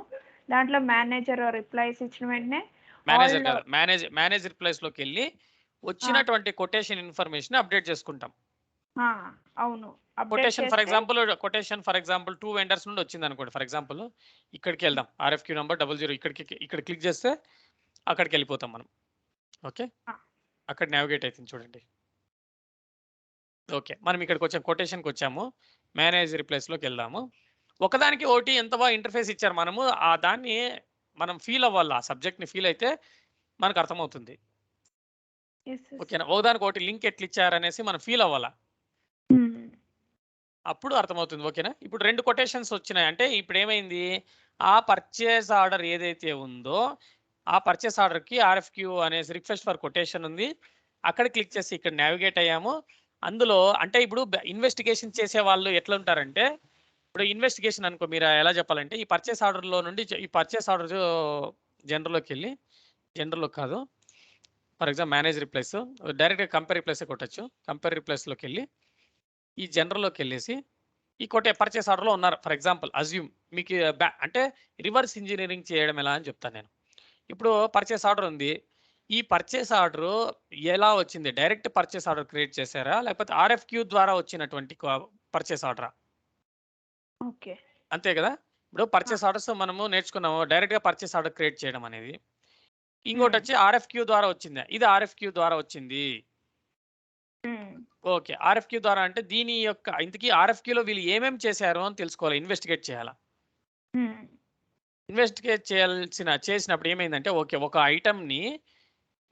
దాంట్లో మేనేజర్ రిప్లైస్ ఇచ్చిన వెంటనే మేనేజర్ ఆల్ కాదు, మేనేజర్ ప్లేస్ లోకి వెళ్ళి వచ్చినటువంటి కొటేషన్ ఇన్ఫర్మేషన్ అప్డేట్ చేసుకుంటాం. అవును, అప్డేట్ కొటేషన్ ఫర్ చేస్తే ఎగ్జాంపుల్ 2 వెండర్స్ నుండి వచ్చింది అనుకోండి. ఫర్ ఎగ్జాంపుల్ ఇక్కడికి వెళ్దాం, RFQ నంబర్ 00 ఇక్కడ క్లిక్ చేస్తే అక్కడికి వెళ్ళిపోతాం మనం. ఓకే, అక్కడ నావిగేట్ అవుతుంది చూడండి. ఓకే, మనం ఇక్కడికి వచ్చాం, కొటేషన్కి వచ్చాము, మేనేజర్ ప్లేస్లోకి వెళ్దాము. ఒకదానికి ఒకటి ఎంత బాగా ఇంటర్ఫేస్ ఇచ్చారు, మనము ఆ దాన్ని మనం ఫీల్ అవ్వాలి, ఆ సబ్జెక్ట్ని ఫీల్ అయితే మనకు అర్థమవుతుంది. ఓకేనా, ఒకదానికి ఒకటి లింక్ ఎట్లా ఇచ్చారనేసి మనం ఫీల్ అవ్వాలా, అప్పుడు అర్థమవుతుంది. ఓకేనా, ఇప్పుడు 2 కొటేషన్స్ వచ్చినాయి అంటే ఇప్పుడు ఏమైంది, ఆ పర్చేస్ ఆర్డర్ ఏదైతే ఉందో ఆ పర్చేస్ ఆర్డర్కి RFQ అనేసి రిక్వెస్ట్ ఫర్ కొటేషన్ ఉంది, అక్కడ క్లిక్ చేసి ఇక్కడ నావిగేట్ అయ్యాము. అందులో అంటే ఇప్పుడు ఇన్వెస్టిగేషన్ చేసే వాళ్ళు ఎట్లా ఉంటారంటే, ఇప్పుడు ఇన్వెస్టిగేషన్ అనుకో, మీరు ఎలా చెప్పాలంటే ఈ పర్చేస్ ఆర్డర్లో నుండి ఈ పర్చేస్ ఆర్డర్ జనరల్లోకి వెళ్ళి, జనరల్లో కాదు, ఫర్ ఎగ్జాంపుల్ మేనేజ్ రిప్లేస్ డైరెక్ట్గా కంపేర్ రిప్లేస్ కొట్టచ్చు. కంపేర్ రిప్లేస్లోకి వెళ్ళి ఈ జనరల్లోకి వెళ్ళేసి ఈ పర్చేస్ ఆర్డర్లో ఉన్నారు. ఫర్ ఎగ్జాంపుల్ అజ్యూమ్ మీకు అంటే రివర్స్ ఇంజనీరింగ్ చేయడం ఎలా అని చెప్తాను నేను. ఇప్పుడు పర్చేస్ ఆర్డర్ ఉంది, ఈ పర్చేస్ ఆర్డర్ ఎలా వచ్చింది, డైరెక్ట్ పర్చేస్ ఆర్డర్ క్రియేట్ చేశారా లేకపోతే RFQ ద్వారా వచ్చినటువంటి పర్చేస్ ఆర్డరా? ఓకే, అంతే కదా. ఇప్పుడు పర్చేస్ ఆర్డర్స్ మనము నేర్చుకున్నాము, డైరెక్ట్గా పర్చేస్ ఆర్డర్ క్రియేట్ చేయడం అనేది. ఇంకోటి వచ్చి RFQ ద్వారా వచ్చింది, ఇది RFQ ద్వారా వచ్చింది. ఓకే, RFQ ద్వారా అంటే దీని యొక్క ఇంతకీ RFQలో వీళ్ళు ఏమేమి చేశారు అని తెలుసుకోవాలి, ఇన్వెస్టిగేట్ చేయాలా. ఇన్వెస్టిగేట్ చేసినప్పుడు ఏమైందంటే, ఓకే ఒక ఐటమ్ని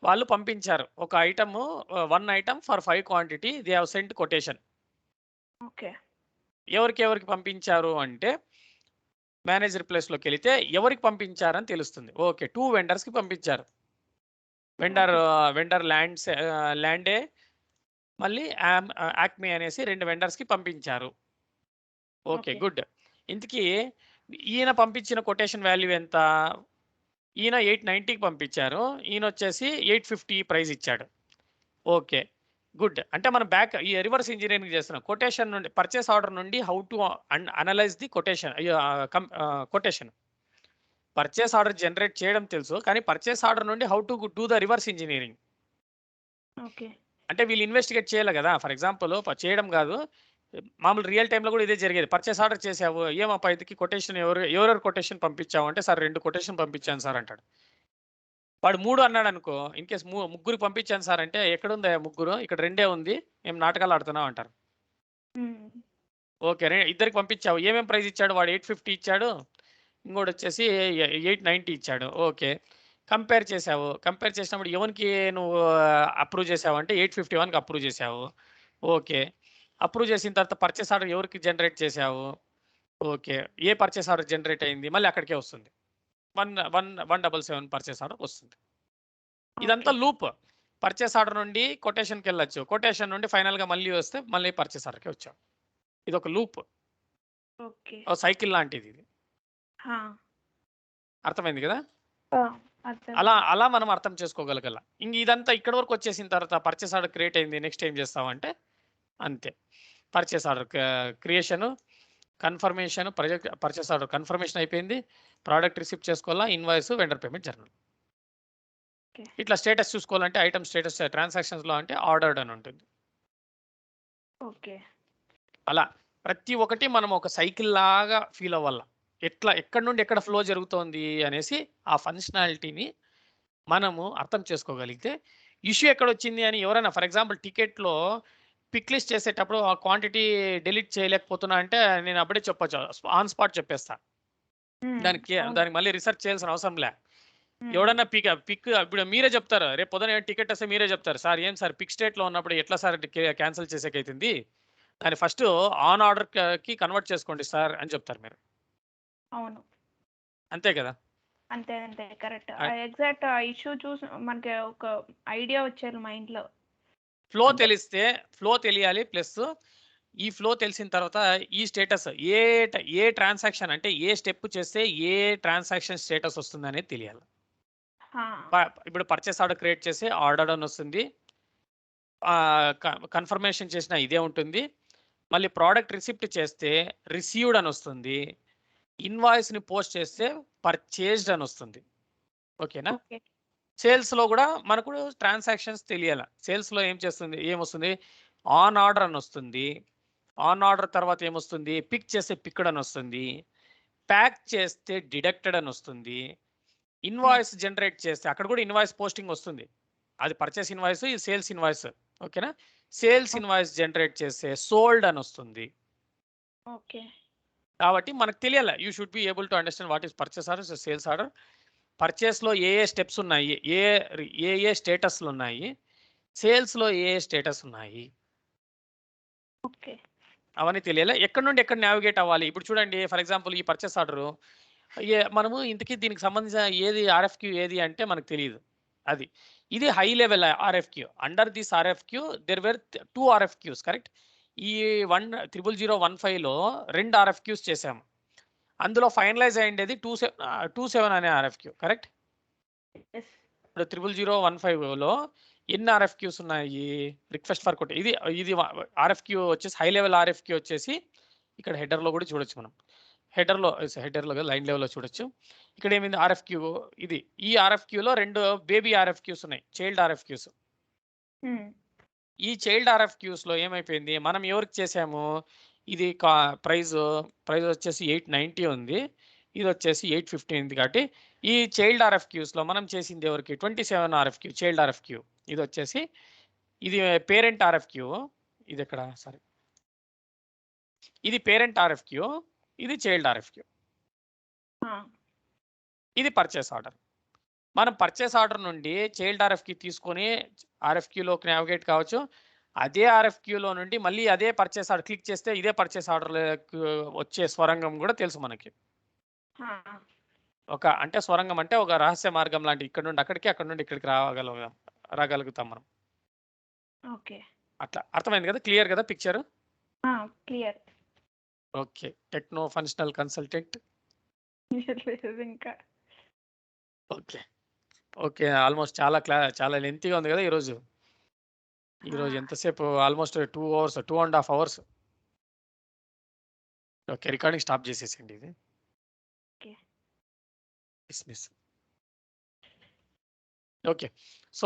వాళ్ళు పంపించారు, ఒక item 1 item for 5 quantity they have cent quotation. Okay, ఎవరికి పంపించారు అంటే మేనేజర్ ప్లేస్లోకి వెళితే ఎవరికి పంపించారని తెలుస్తుంది. ఓకే, 2 వెండర్స్కి పంపించారు. వెండర్ ల్యాండే మళ్ళీ యాక్మే అనేసి 2 వెండర్స్కి పంపించారు. Okay, good. ఇంతకీ ఈయన పంపించిన కొటేషన్ వాల్యూ ఎంత, ఈయన 890కి పంపించారు, ఈయన వచ్చేసి 850 ప్రైస్ ఇచ్చాడు. Okay, good. అంటే మనం ఈ రివర్స్ ఇంజనీరింగ్ చేస్తున్నాం. కొటేషన్ నుండి పర్చేస్ ఆర్డర్ నుండి how to analyse the quotation. Purchase order generate చేయడం తెలుసు, కానీ పర్చేస్ ఆర్డర్ నుండి how to do the reverse engineering. Okay, అంటే వీళ్ళు ఇన్వెస్టిగేట్ చేయాలి కదా. ఫర్ ఎగ్జాంపుల్ చేయడం కాదు, మామూలు రియల్ టైంలో కూడా ఇదే జరిగేది. పర్చేస్ ఆర్డర్ చేసావు, ఏమప్పా ఇదికి కొటేషన్ ఎవరెవరు కొటేషన్ పంపించావు అంటే, సార్ 2 కొటేషన్ పంపించాను సార్ అంటాడు. వాడు 3 అన్నాడు అనుకో, ఇన్ కేస్ ముగ్గురు పంపించాను సార్ అంటే, ఎక్కడుందా ముగ్గురు, ఇక్కడ 2 ఉంది, మేము నాటకాలు ఆడుతున్నాం అంటారు. ఓకే, ఇద్దరికి పంపించావు, ఏమేమి ప్రైస్ ఇచ్చాడు, వాడు 850 ఇచ్చాడు, ఇంకోటి వచ్చేసి 890 ఇచ్చాడు. ఓకే, కంపేర్ చేసావు, కంపేర్ చేసినప్పుడు ఎవరికి నువ్వు అప్రూవ్ చేసావు అంటే 851కి అప్రూవ్ చేసావు. ఓకే, అప్రూవ్ చేసిన తర్వాత పర్చేస్ ఆర్డర్ ఎవరికి జనరేట్ చేసావు, ఓకే, ఏ పర్చేస్ ఆర్డర్ జనరేట్ అయింది, మళ్ళీ అక్కడికే వస్తుంది, 177 పర్చేస్ ఆర్డర్ వస్తుంది. ఇదంతా లూప్. పర్చేస్ ఆర్డర్ నుండి కొటేషన్కి వెళ్ళొచ్చు, కొటేషన్ నుండి ఫైనల్గా మళ్ళీ వస్తే మళ్ళీ పర్చేస్ ఆర్డర్కి వచ్చావు. ఇది ఒక లూప్, సైకిల్ లాంటిది ఇది. అర్థమైంది కదా. అలా మనం అర్థం చేసుకోగలగల. ఇంక ఇదంతా ఇక్కడ వరకు వచ్చేసిన తర్వాత పర్చేస్ ఆర్డర్ క్రియేట్ అయింది, నెక్స్ట్ ఏం చేస్తామంటే అంతే, purchase order creation, confirmation, purchase order confirmation అయిపోయింది, ప్రోడక్ట్ రిసీవ్ చేసుకోవాలా, ఇన్వాయిస్, వెండర్ పేమెంట్ జర్నల్. ఇట్లా స్టేటస్ చూసుకోవాలంటే ఐటమ్ స్టేటస్ ట్రాన్సాక్షన్స్లో అంటే ఆర్డర్డ్ అని ఉంటుంది. ఓకే, అలా ప్రతి ఒక్కటి మనం ఒక సైకిల్ లాగా ఫీల్ అవ్వాలా, ఎక్కడి నుండి ఎక్కడ ఫ్లో జరుగుతోంది అనేసి ఆ ఫంక్షనాలిటీని మనము అర్థం చేసుకోగలిగితే, ఇష్యూ ఎక్కడ వచ్చింది అని ఎవరైనా ఫర్ ఎగ్జాంపుల్ టికెట్లో పిక్ లిస్ట్ చేసేటప్పుడు ఆ క్వాంటిటీ డిలీట్ చేయలేకపోతున్నా అంటే నేను అప్పుడే చెప్పొచ్చు, ఆన్ స్పాట్ చెప్పేస్తా. దానికి మళ్ళీ రిసర్చ్ చేయాల్సిన అవసరం లే. ఎవడన్నా పిక్ ఇప్పుడు మీరే చెప్తారు, రేపు పొద్దున టికెట్ వస్తే మీరే చెప్తారు, సార్ ఏం సార్ పిక్ స్టేట్లో ఉన్నప్పుడు ఎట్లా సార్ క్యాన్సిల్ చేసేకైతుంది, దాన్ని ఫస్ట్ ఆన్ ఆర్డర్కి కన్వర్ట్ చేసుకోండి సార్ అని చెప్తారు మీరు. అవును, అంతే కదా. అంతే అంతే, కరెక్ట్. ఎగ్జాక్ట్ ఇష్యూ చూసి మనకి ఒక ఐడియా వచ్చేది మైండ్లో. ఫ్లో అంతే. తెలిస్తే ఫ్లో తెలియాలి. ప్లస్ ఈ ఫ్లో తెలిసిన తర్వాత ఈ స్టేటస్ ఏ ట్రాన్సాక్షన్ అంటే ఏ స్టెప్ చేస్తే ఏ ట్రాన్సాక్షన్ స్టేటస్ వస్తుంది అనేది తెలియాలి. ఆ, ఇప్పుడు పర్చేస్ ఆర్డర్ క్రియేట్ చేసి ఆర్డర్ అని వస్తుంది. కన్ఫర్మేషన్ చేసిన ఇదే ఉంటుంది. మళ్ళీ ప్రోడక్ట్ రిసిప్ట్ చేస్తే రిసీవ్డ్ అని వస్తుంది. ఇన్వాయిస్ని పోస్ట్ చేస్తే పర్చేజ్డ్ అని వస్తుంది. ఓకేనా? ఓకే. సేల్స్లో కూడా మనకు ట్రాన్సాక్షన్స్ తెలియాలి. సేల్స్లో ఏమొస్తుంది ఆన్ ఆర్డర్ అని వస్తుంది. ఆన్ ఆర్డర్ తర్వాత ఏమొస్తుంది పిక్ చేస్తే పిక్డ్ అని వస్తుంది. ప్యాక్ చేస్తే డిడక్టెడ్ అని వస్తుంది. ఇన్వాయిస్ జనరేట్ చేస్తే అక్కడ కూడా ఇన్వాయిస్ పోస్టింగ్ వస్తుంది. అది పర్చేస్ ఇన్వాయిస్, ఇది సేల్స్ ఇన్వాయిస్. ఓకేనా? సేల్స్ ఇన్వాయిస్ జనరేట్ చేస్తే సోల్డ్ అని వస్తుంది. ఓకే. కాబట్టి మనకు తెలియాలి. You should be able to understand what is purchase order, sales order. పర్చేస్లో ఏ స్టెప్స్ ఉన్నాయి, ఏ స్టేటస్లు ఉన్నాయి, సేల్స్లో ఏ స్టేటస్ ఉన్నాయి, ఓకే. అవన్నీ తెలియాలి. ఎక్కడి నుండి ఎక్కడ నావిగేట్ అవ్వాలి. ఇప్పుడు చూడండి, ఫర్ ఎగ్జాంపుల్ ఈ పర్చేస్ ఆర్డర్ మనము ఇంతకీ దీనికి సంబంధించిన ఏది ఆర్ఎఫ్క్యూ ఏది అంటే మనకు తెలియదు. ఇది high level RFQ. Under this RFQ there were 2 RFQs. Correct? ఈ 00015లో 2 ఆర్ఎఫ్క్యూస్ చేసాము. అందులో ఫైనలైజ్ అయ్యేది 27 అనే ఆర్ఎఫ్క్యూ. కరెక్ట్? ఎస్. ఇప్పుడు 00015లో ఎన్ని ఆర్ఎఫ్క్యూస్ ఉన్నాయి? రిక్వెస్ట్ ఫర్ కోట్ ఇది ఆర్ఎఫ్క్యూ వచ్చేసి హై లెవెల్ ఆర్ఎఫ్క్యూ వచ్చేసి ఇక్కడ హెడర్లో కూడా చూడొచ్చు. మనం హెడర్లో లైన్ లెవెల్లో చూడొచ్చు. ఇక్కడ ఏమైంది ఆర్ఎఫ్క్యూ ఈ ఆర్ఎఫ్క్యూలో 2 బేబీ ఆర్ఎఫ్క్యూస్ ఉన్నాయి, చైల్డ్ ఆర్ఎఫ్క్యూస్. ఈ చైల్డ్ ఆర్ఎఫ్క్యూస్లో ఏమైపోయింది, మనం ఎవరికి చేసాము, ఇది ప్రైజ్ వచ్చేసి 890 ఉంది, ఇది వచ్చేసి 850 ఉంది. కాబట్టి ఈ చైల్డ్ ఆర్ఎఫ్క్యూస్లో మనం చేసింది ఎవరికి 27 ఆర్ఎఫ్క్యూ చైల్డ్ ఆర్ఎఫ్క్యూ. ఇది వచ్చేసి ఇది పేరెంట్ ఆర్ఎఫ్క్యూ. ఇది ఎక్కడ సారీ ఇది పేరెంట్ ఆర్ఎఫ్క్యూ, ఇది చైల్డ్ ఆర్ఎఫ్క్యూ. ఇది పర్చేస్ ఆర్డర్. మనం పర్చేస్ ఆర్డర్ నుండి చైల్డ్ ఆర్ఎఫ్క్యూ తీసుకొని ఆర్ఎఫ్క్యూలోకి నావిగేట్ కావచ్చు. అదే ఆర్ఎఫ్క్యూలో నుండి మళ్ళీ అదే పర్చేస్ ఆర్డర్ క్లిక్ చేస్తే ఇదే పర్చేస్ ఆర్డర్లకు వచ్చే స్వరంగం కూడా తెలుసు మనకి. అంటే స్వరంగం అంటే ఒక రహస్య మార్గం లాంటి, ఇక్కడ నుండి అక్కడికి, అక్కడ నుండి ఇక్కడికి రాగలుగుతాం మనం. ఓకే. అట్లా అర్థమైంది కదా? క్లియర్ కదా picture? Clear. Okay. Techno functional consultant. ఇంకా ఓకే. ఆల్మోస్ట్ చాలా లెంతీగా ఉంది కదా ఈరోజు. ఎంతసేపు? Almost 2 hours, 2.5 hours. Okay. Recording stop చేసేసండి. ఇది ఓకే. డిస్మిస్. ఓకే.